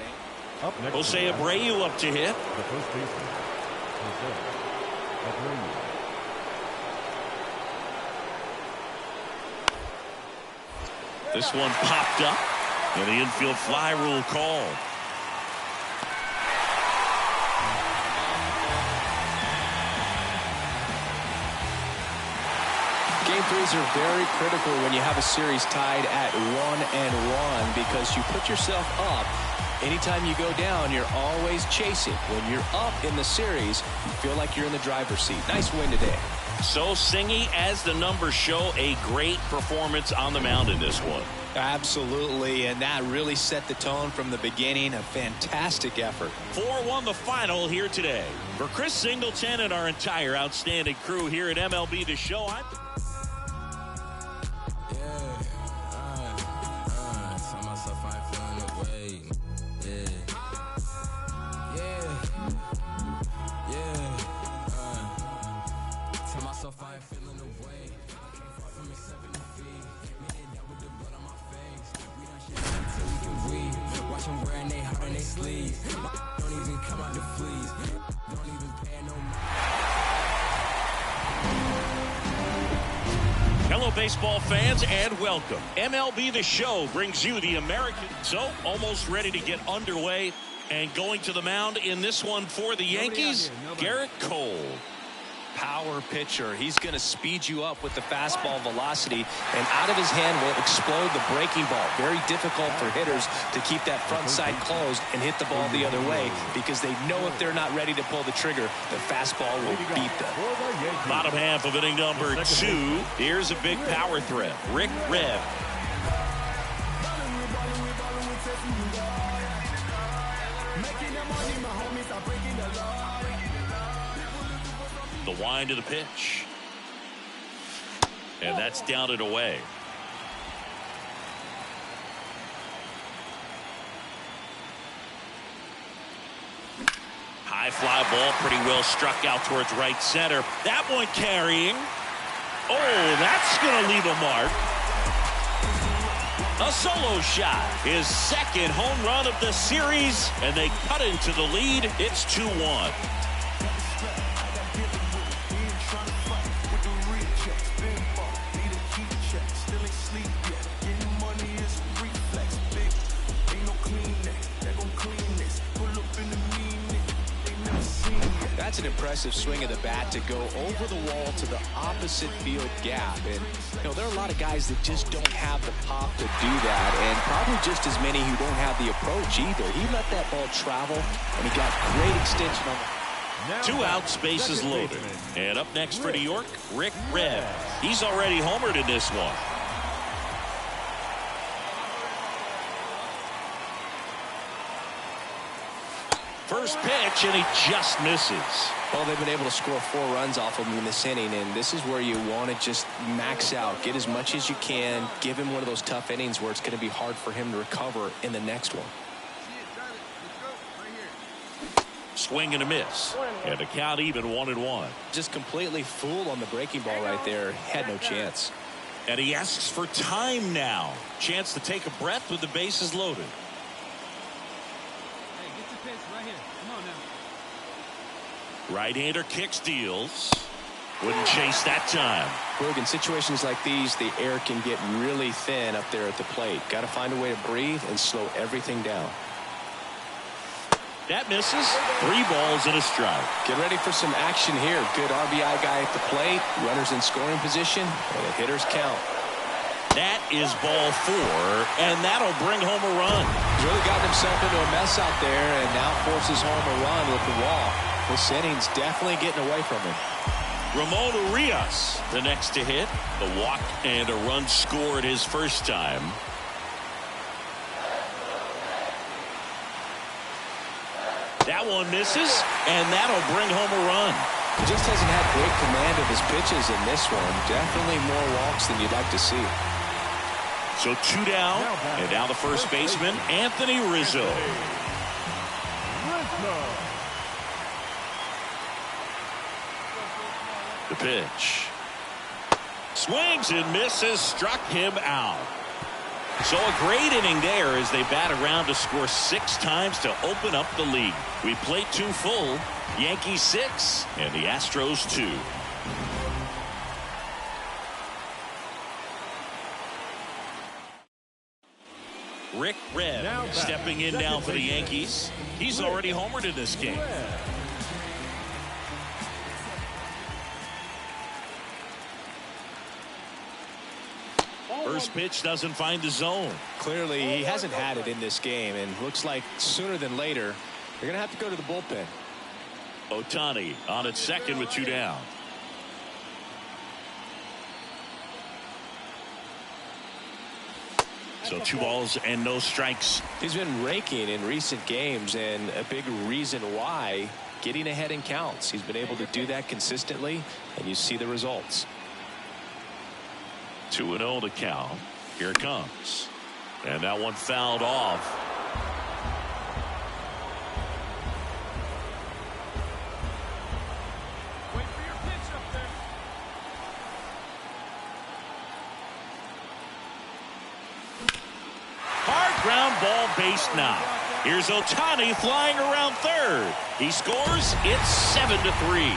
Up next, Jose Abreu up to hit. the first baseman. Jose Abreu. This one popped up, and the infield fly rule called. Game threes are very critical when you have a series tied at 1-1 because you put yourself up. Anytime you go down, you're always chasing. When you're up in the series, you feel like you're in the driver's seat. Nice win today. So Singy, as the numbers show, a great performance on the mound in this one. Absolutely, and that really set the tone from the beginning. A fantastic effort. 4-1 the final here today. For Chris Singleton and our entire outstanding crew here at MLB The Show, I'm Hello, baseball fans, and welcome. MLB The Show brings you the American. So, almost ready to get underway and going to the mound in this one for the Yankees, Garrett Cole. power pitcher. He's going to speed you up with the fastball velocity, and out of his hand will explode the breaking ball. Very difficult for hitters to keep that front side closed and hit the ball the other way, because they know if they're not ready to pull the trigger, the fastball will beat them. Bottom half of inning number 2. Here's a big power threat. Rick Redd. The wind of the pitch. And that's down and away. High fly ball, pretty well struck out towards right center. That one carrying. Oh, that's going to leave a mark. A solo shot. His second home run of the series, and they cut into the lead. It's 2-1. That's an impressive swing of the bat to go over the wall to the opposite field gap. And, you know, there are a lot of guys that just don't have the pop to do that, and probably just as many who don't have the approach either. He let that ball travel, and he got great extension on the... 2 outs, bases loaded. And up next for New York, Rick Redd. He's already homered in this one. First pitch, and he just misses. Well, they've been able to score 4 runs off of him in this inning, and this is where you want to just max out, get as much as you can, give him one of those tough innings where it's going to be hard for him to recover in the next one. Swing and a miss, and the count even 1-1. Just completely fooled on the breaking ball right there. Had no chance. And he asks for time now. Chance to take a breath with the bases loaded. Right-hander kicks, deals. Wouldn't chase that time. Look, in situations like these, the air can get really thin up there at the plate. Got to find a way to breathe and slow everything down. That misses. 3 balls and a strike. Get ready for some action here. Good RBI guy at the plate. Runners in scoring position. And the hitters count. That is ball 4, and that'll bring home a run. He's really gotten himself into a mess out there, and now forces home a run with the walk. This inning's definitely getting away from him. Ramon Urias, the next to hit. The walk and a run scored his first time. That one misses, and that'll bring home a run. He just hasn't had great command of his pitches in this one. Definitely more walks than you'd like to see. So 2 down, and now the first baseman, Anthony Rizzo. The pitch. Swings and misses, struck him out. So a great inning there as they bat around to score 6 times to open up the lead. We played 2 full. Yankees 6 and the Astros 2. Rick Redd stepping in now for the Yankees. He's already homered in this game. First pitch doesn't find the zone. Clearly, he hasn't had it in this game, and looks like sooner than later, they're going to have to go to the bullpen. Ohtani on at second with 2 down. So 2 balls and no strikes. He's been raking in recent games, and a big reason why, getting ahead in counts. He's been able to do that consistently, and you see the results. 2-0 to count. Here it comes. And that one fouled off. Wait for your pitch up there. Hard ground ball, base knock. Here's Ohtani flying around third. He scores. It's 7-3.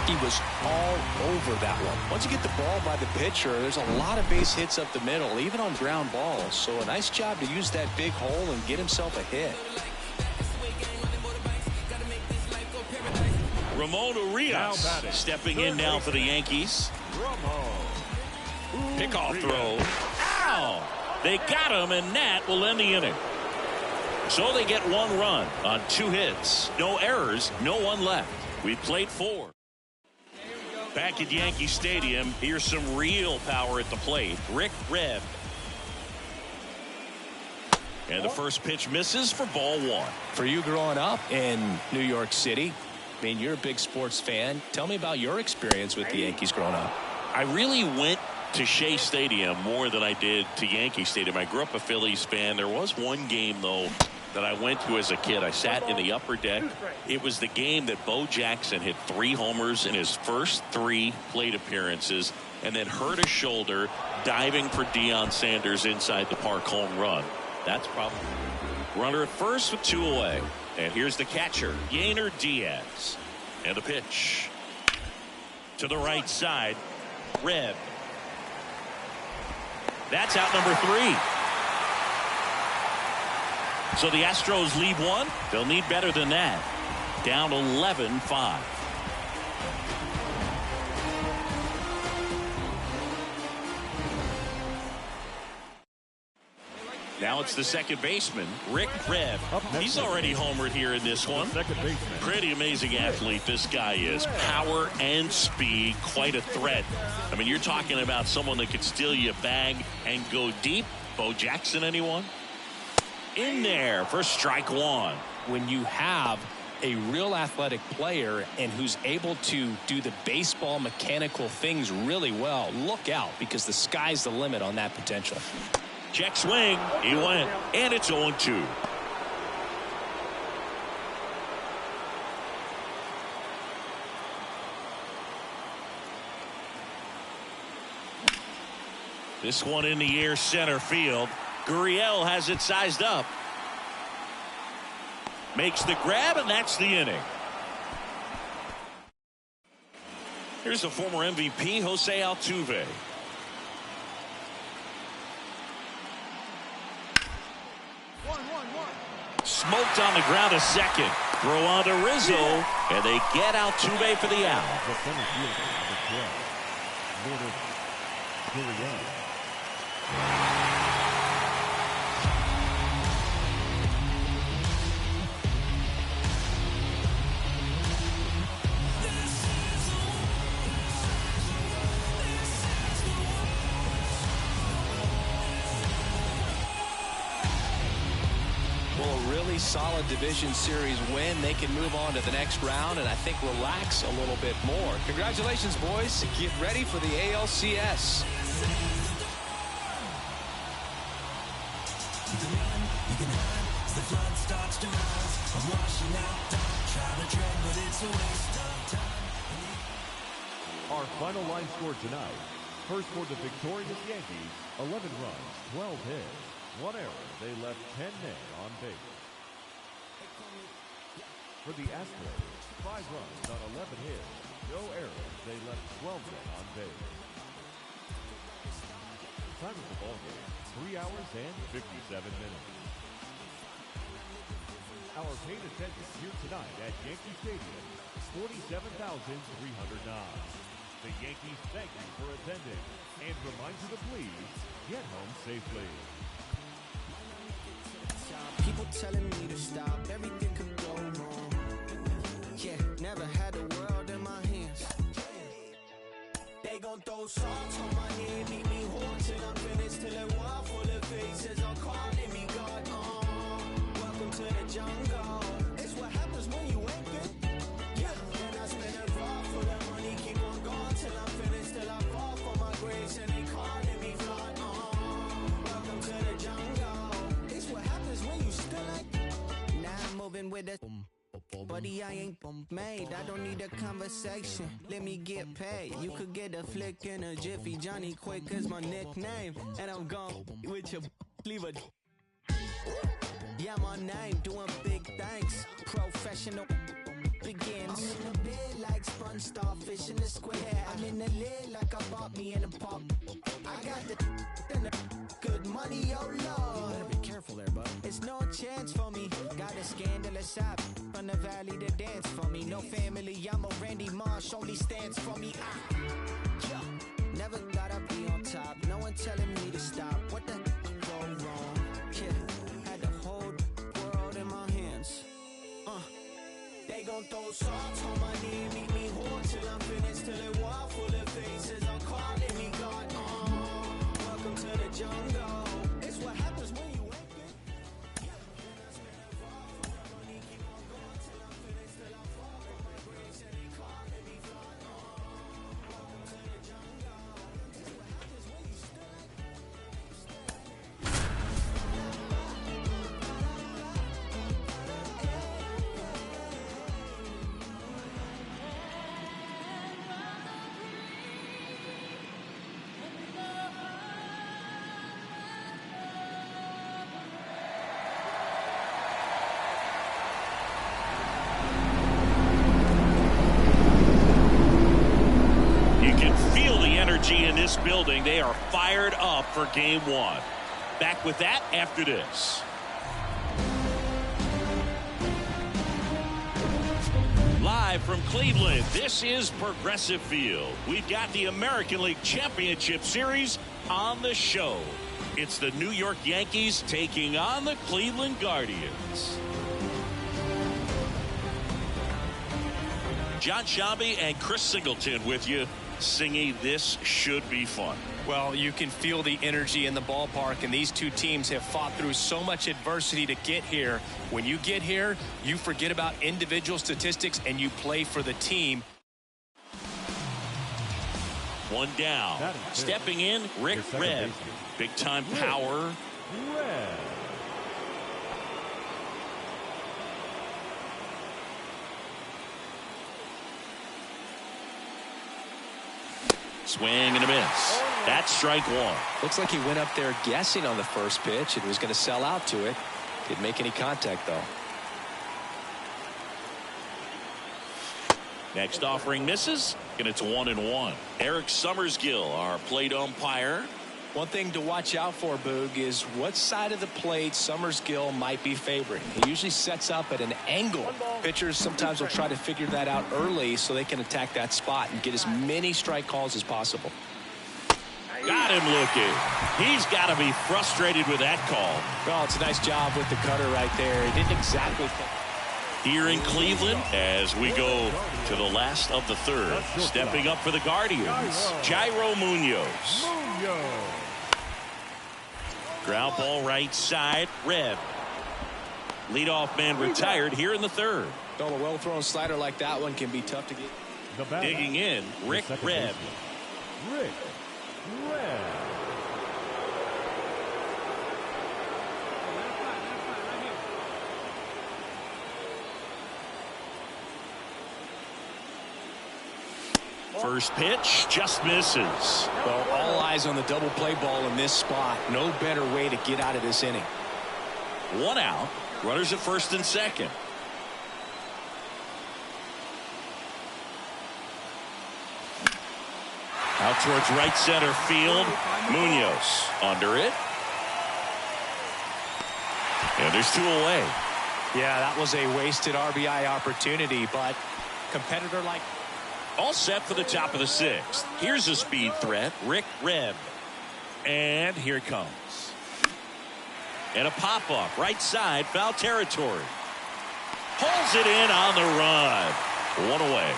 He was all over that one. Once you get the ball by the pitcher, there's a lot of base hits up the middle, even on ground balls. So a nice job to use that big hole and get himself a hit. Ramon Urias stepping in now for the Yankees. Pickoff throw. Ow! They got him, and that will end the inning. So they get 1 run on 2 hits. No errors, no one left. We played 4. Back at Yankee Stadium, here's some real power at the plate. Rick Rebb. And the first pitch misses for ball 1. For you growing up in New York City, I mean, you're a big sports fan. Tell me about your experience with the Yankees growing up. I really went to Shea Stadium more than I did to Yankee Stadium. I grew up a Phillies fan. There was one game, though, that I went to as a kid. I sat in the upper deck. It was the game that Bo Jackson hit 3 homers in his first 3 plate appearances and then hurt his shoulder diving for Deion Sanders inside the park home run. That's probably runner at first with 2 away. And here's the catcher, Yainer Diaz. And the pitch to the right side. Rebb. That's out number 3. So the Astros lead 1. They'll need better than that. Down 11-5. Now it's the second baseman, Rick Rebb. He's already homered here in this one. Pretty amazing athlete this guy is. Power and speed, quite a threat. I mean, you're talking about someone that could steal you a bag and go deep. Bo Jackson, anyone? In there for strike 1. When you have a real athletic player and who's able to do the baseball mechanical things really well, look out, because the sky's the limit on that potential. Check swing. He went. And it's 0-2. This one in the air center field. Gurriel has it sized up. Makes the grab, and that's the inning. Here's the former MVP, Jose Altuve. Smoked on the ground a second. Throw on to Rizzo, and they get Altuve for the out. Solid division series win. They can move on to the next round and I think relax a little bit more. Congratulations, boys. Get ready for the ALCS. Our final line score tonight. First for the victorious Yankees, 11 runs, 12 hits, 1 error. They left 10 men on base. For the Astros, 5 runs on 11 hits, no errors. They left 12 men on base. Time of the ball game, 3 hours and 57 minutes. Our paid attendance here tonight at Yankee Stadium, 47,309. The Yankees thank you for attending and remind you to please get home safely. People telling me to stop, everything could go wrong. Yeah, never had the world in my hands. They gon' throw salt on my head, leave me home till I'm finished, till a wall full of faces are calling me God. Welcome to the jungle. It's what happens when you ain't good. Yeah, then I spend a raw full of money, keep on going till I'm finished, till I fall for my grace and they calling me flawed. Welcome to the jungle. It's what happens when you still ain't. Now I'm moving with the buddy, I ain't made. I don't need a conversation. Let me get paid. You could get a flick in a jiffy. Johnny Quick is my nickname. And I'm gone with your leave a. Yeah, my name doing big things. Professional begins. I'm in the bed like sponge starfish in the square. I'm in the lid like I bought me in a pop. I got the good money, oh Lord. You better be careful there, bud. It's no chance for me. Got a scandalous app. in the valley to dance for me. No family, I'm a Randy Marsh, only stands for me. Yeah. Never thought I'd be on top. No one telling me to stop. What the go wrong? Yeah. Had the whole world in my hands. They gon' throw salt on my knee, meet me home till I'm finished, till it wall full of faces. I'm calling me God. Welcome to the jungle. It's what happens when you wake it. In this building, they are fired up for game one. Back with that after this. Live from Cleveland, this is Progressive Field. We've got the American League Championship Series on the show. It's the New York Yankees taking on the Cleveland Guardians. John Shambi and Chris Singleton with you. Singy, this should be fun. Well, you can feel the energy in the ballpark, and these two teams have fought through so much adversity to get here. When you get here, you forget about individual statistics and you play for the team. One down. Stepping in, Rick Redd. Big time power. Red. Swing and a miss. That's strike one. Looks like he went up there guessing on the first pitch and was going to sell out to it. Didn't make any contact, though. Next offering misses, and it's 1-1. Eric Summersgill, our plate umpire. One thing to watch out for, Boog, is what side of the plate Summersgill might be favoring. He usually sets up at an angle. Pitchers sometimes will try to figure that out early so they can attack that spot and get as many strike calls as possible. Got him looking. He's got to be frustrated with that call. Well, it's a nice job with the cutter right there. He didn't exactly... Here in Cleveland, as we go to the last of the third, stepping up for the Guardians, Jairo Munoz. Ground ball right side, Redd. Leadoff man retired here in the third. Well, a well-thrown slider like that one can be tough to get. Digging in, Rick Redd. Rick Redd. First pitch just misses. Well, all eyes on the double play ball in this spot. No better way to get out of this inning. One out. Runners at first and second. Out towards right center field. Munoz under it. And there's two away. Yeah, that was a wasted RBI opportunity, but competitor like... All set for the top of the sixth. Here's a speed threat, Rick Redd. And here it comes. And a pop-up, right side, foul territory. Pulls it in on the run. One away.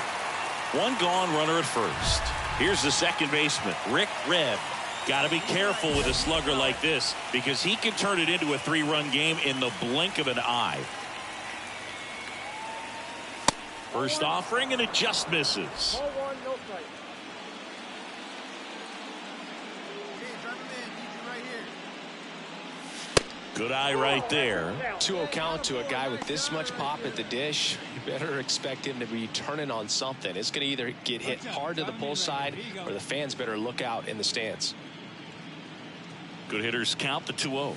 One gone, runner at first. Here's the second baseman, Rick Redd. Got to be careful with a slugger like this because he can turn it into a three-run game in the blink of an eye. First offering, and it just misses. Good eye right there. 2-0 count to a guy with this much pop at the dish. You better expect him to be turning on something. It's going to either get hit hard to the pull side or the fans better look out in the stands. Good hitters count the 2-0.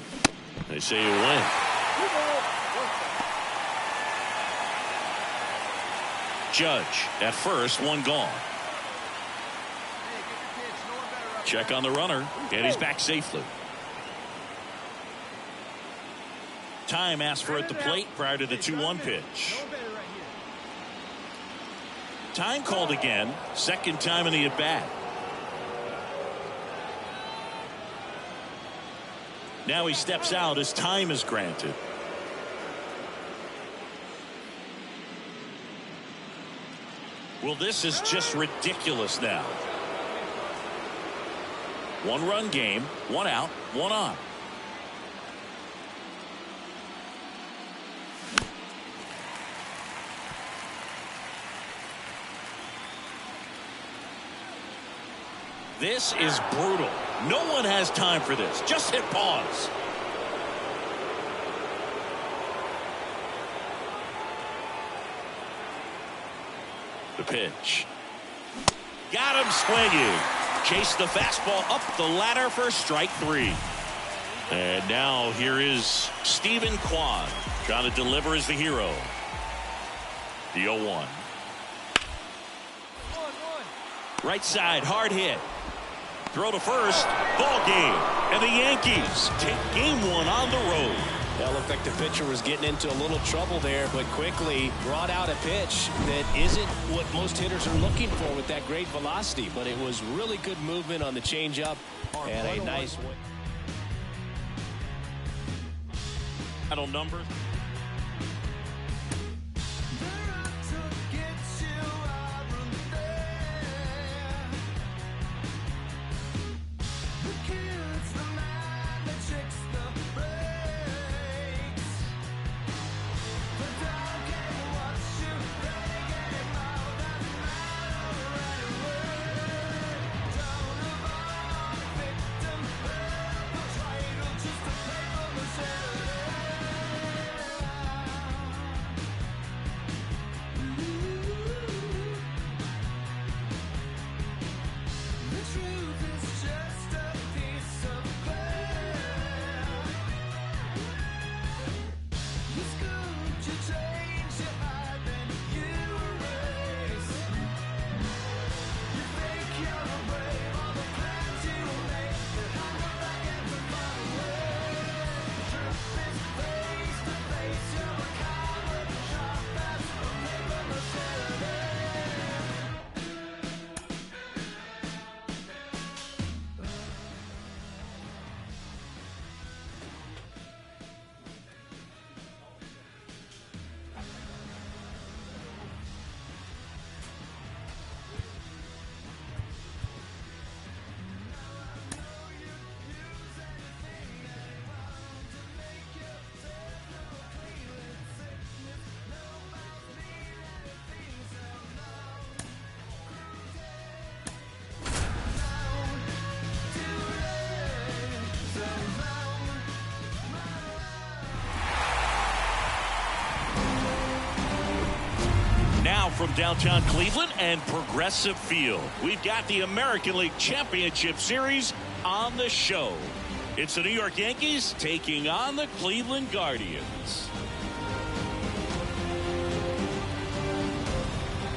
They say you win. Judge at first, one gone. Check on the runner, and he's back safely. Time asked for at the plate prior to the 2-1 pitch. Time called again. Second time in the at bat. Now he steps out as time is granted. Well, this is just ridiculous now. 1-run game, 1 out, 1 on. This is brutal. No one has time for this. Just hit pause. The pitch. Got him swinging. Chase the fastball up the ladder for strike 3. And now here is Stephen Kwan trying to deliver as the hero. The 0-1. Right side, hard hit. Throw to first, ball game. And the Yankees take game 1 on the road. Well, looked like the pitcher was getting into a little trouble there, but quickly brought out a pitch that isn't what most hitters are looking for with that great velocity. But it was really good movement on the changeup and a nice one. Final number. From downtown Cleveland and Progressive Field, we've got the American League Championship Series on the show. It's the New York Yankees taking on the Cleveland Guardians.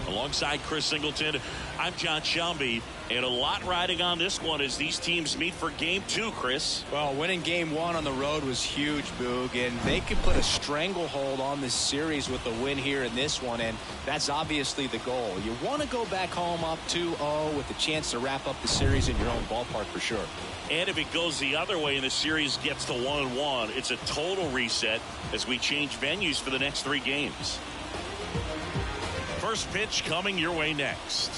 Alongside Chris Singleton, I'm John Shelby, and a lot riding on this one as these teams meet for game 2, Chris. Well, winning game 1 on the road was huge, Boog, and they could put a stranglehold on this series with the win here in this one, and that's obviously the goal. You want to go back home up 2-0 with a chance to wrap up the series in your own ballpark for sure. And if it goes the other way and the series gets to 1-1, it's a total reset as we change venues for the next 3 games. First pitch coming your way next.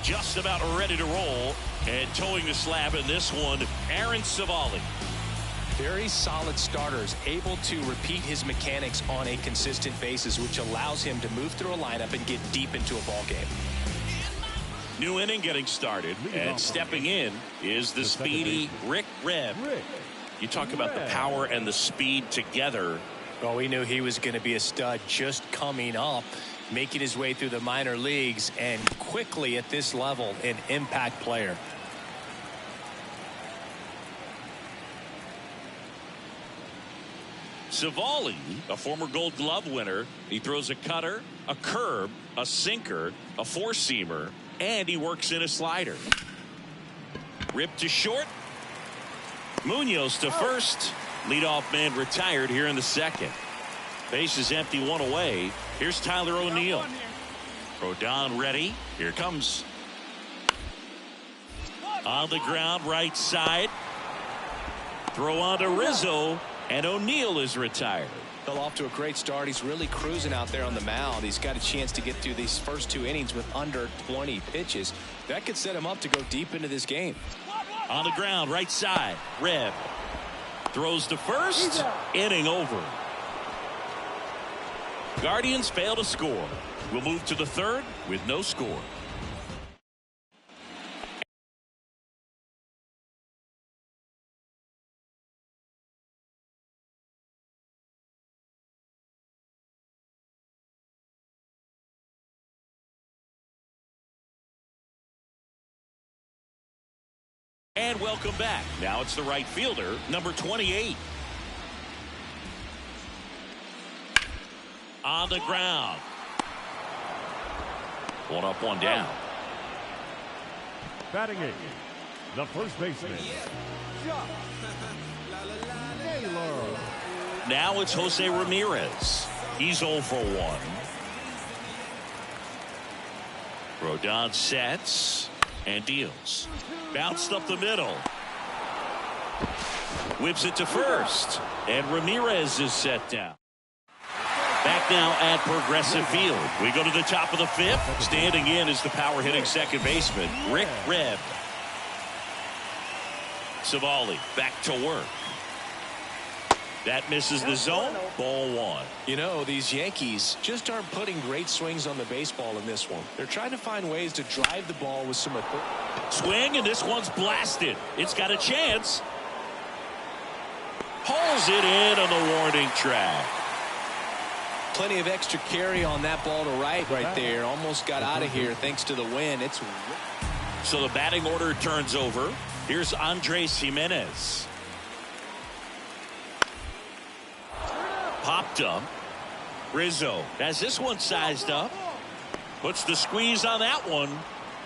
Just about ready to roll and towing the slab in this one, Aaron Savali. Very solid starters, able to repeat his mechanics on a consistent basis, which allows him to move through a lineup and get deep into a ball game. New inning getting started, and stepping in is the speedy Rick Rebb. You talk about the power and the speed together. Well, we knew he was going to be a stud just coming up, making his way through the minor leagues, and quickly at this level, an impact player. Savali, a former Gold Glove winner, he throws a cutter, a curve, a sinker, a four-seamer, And he works in a slider. Ripped to short. Munoz to first. Leadoff man retired here in the second. Base is empty, one away. Here's Tyler O'Neill. Rodon ready. Here comes. On the ground, right side. Throw on to Rizzo, and O'Neill is retired. Well, off to a great start. He's really cruising out there on the mound. He's got a chance to get through these first 2 innings with under 20 pitches. That could set him up to go deep into this game. On the ground, right side. Reb throws to first. Inning over. Guardians fail to score. We'll move to the third with no score. And welcome back. Now it's the right fielder, number 28. On the ground. One up, one down. Batting 8, the first baseman, Naylor. Now it's Jose Ramirez. He's 0 for 1. Rodon sets and deals. Bounced up the middle. Whips it to first. And Ramirez is set down. Back now at Progressive Field. We go to the top of the 5th. Standing in is the power hitting second baseman, Rick Reb. Savali back to work. That misses the zone. Ball 1. You know, these Yankees just aren't putting great swings on the baseball in this one. They're trying to find ways to drive the ball with some swing, and this one's blasted. It's got a chance. Pulls it in on the warning track. Plenty of extra carry on that ball to right there. Almost got out of here thanks to the wind. So the batting order turns over. Here's Andres Jimenez. Popped up. Rizzo has this one sized up. Puts the squeeze on that one.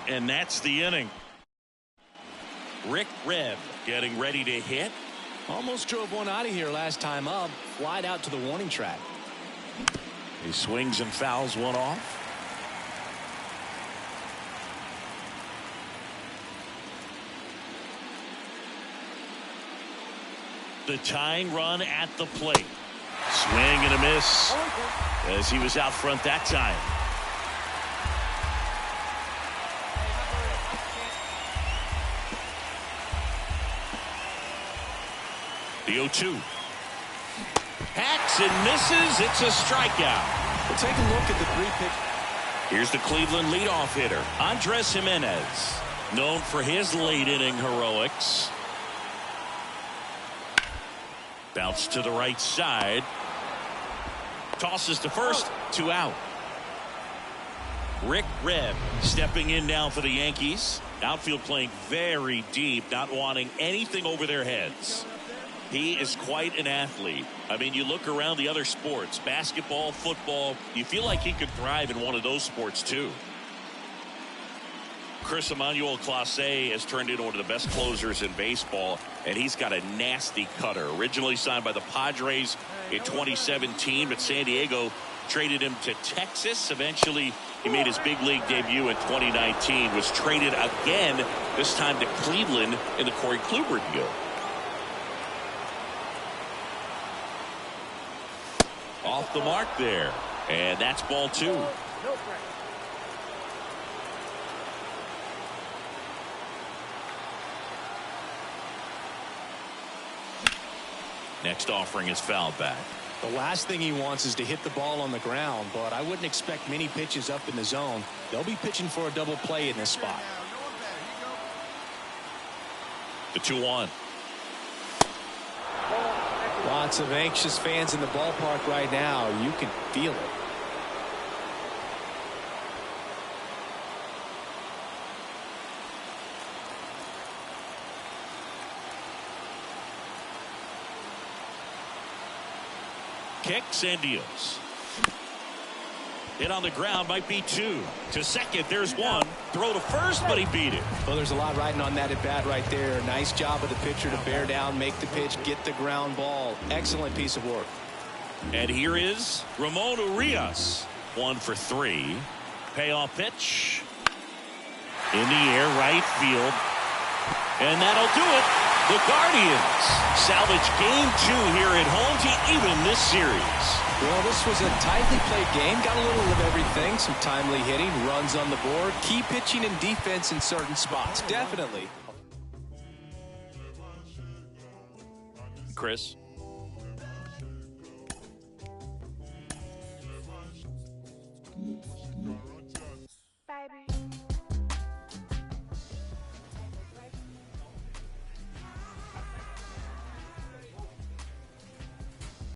And that's the inning. Rick Reb getting ready to hit. Almost drove one out of here last time up. Flied out to the warning track. He swings and fouls one off. The tying run at the plate. Swing and a miss as he was out front that time. The 0-2. Hacks and misses. It's a strikeout. We'll take a look at the 3 pitch. Here's the Cleveland leadoff hitter, Andres Jimenez, known for his late inning heroics. Bounce to the right side. Tosses to first. 2 out. Rick Reb stepping in now for the Yankees. Outfield playing very deep, not wanting anything over their heads. He is quite an athlete. I mean, you look around the other sports, basketball, football, you feel like he could thrive in one of those sports too. Chris Emmanuel Clase has turned into one of the best closers in baseball, and he's got a nasty cutter. Originally signed by the Padres in 2017, but San Diego traded him to Texas. Eventually, he made his big league debut in 2019, was traded again, this time to Cleveland in the Corey Kluber deal. Off the mark there, and that's ball 2. Next offering is fouled back. The last thing he wants is to hit the ball on the ground, but I wouldn't expect many pitches up in the zone. They'll be pitching for a double play in this spot. The 2-1. Lots of anxious fans in the ballpark right now. You can feel it. Kicks and deals. Hit on the ground might be 2. To second, there's 1. Throw to first, but he beat it. Well, there's a lot riding on that at bat right there. Nice job of the pitcher to bear down, make the pitch, get the ground ball. Excellent piece of work. And here is Ramon Urias. 1 for 3. Payoff pitch. In the air, right field. And that'll do it. The Guardians salvage game 2 here at home to even this series. Well, this was a tightly played game. Got a little of everything. Some timely hitting, runs on the board, key pitching and defense in certain spots. Definitely. Chris?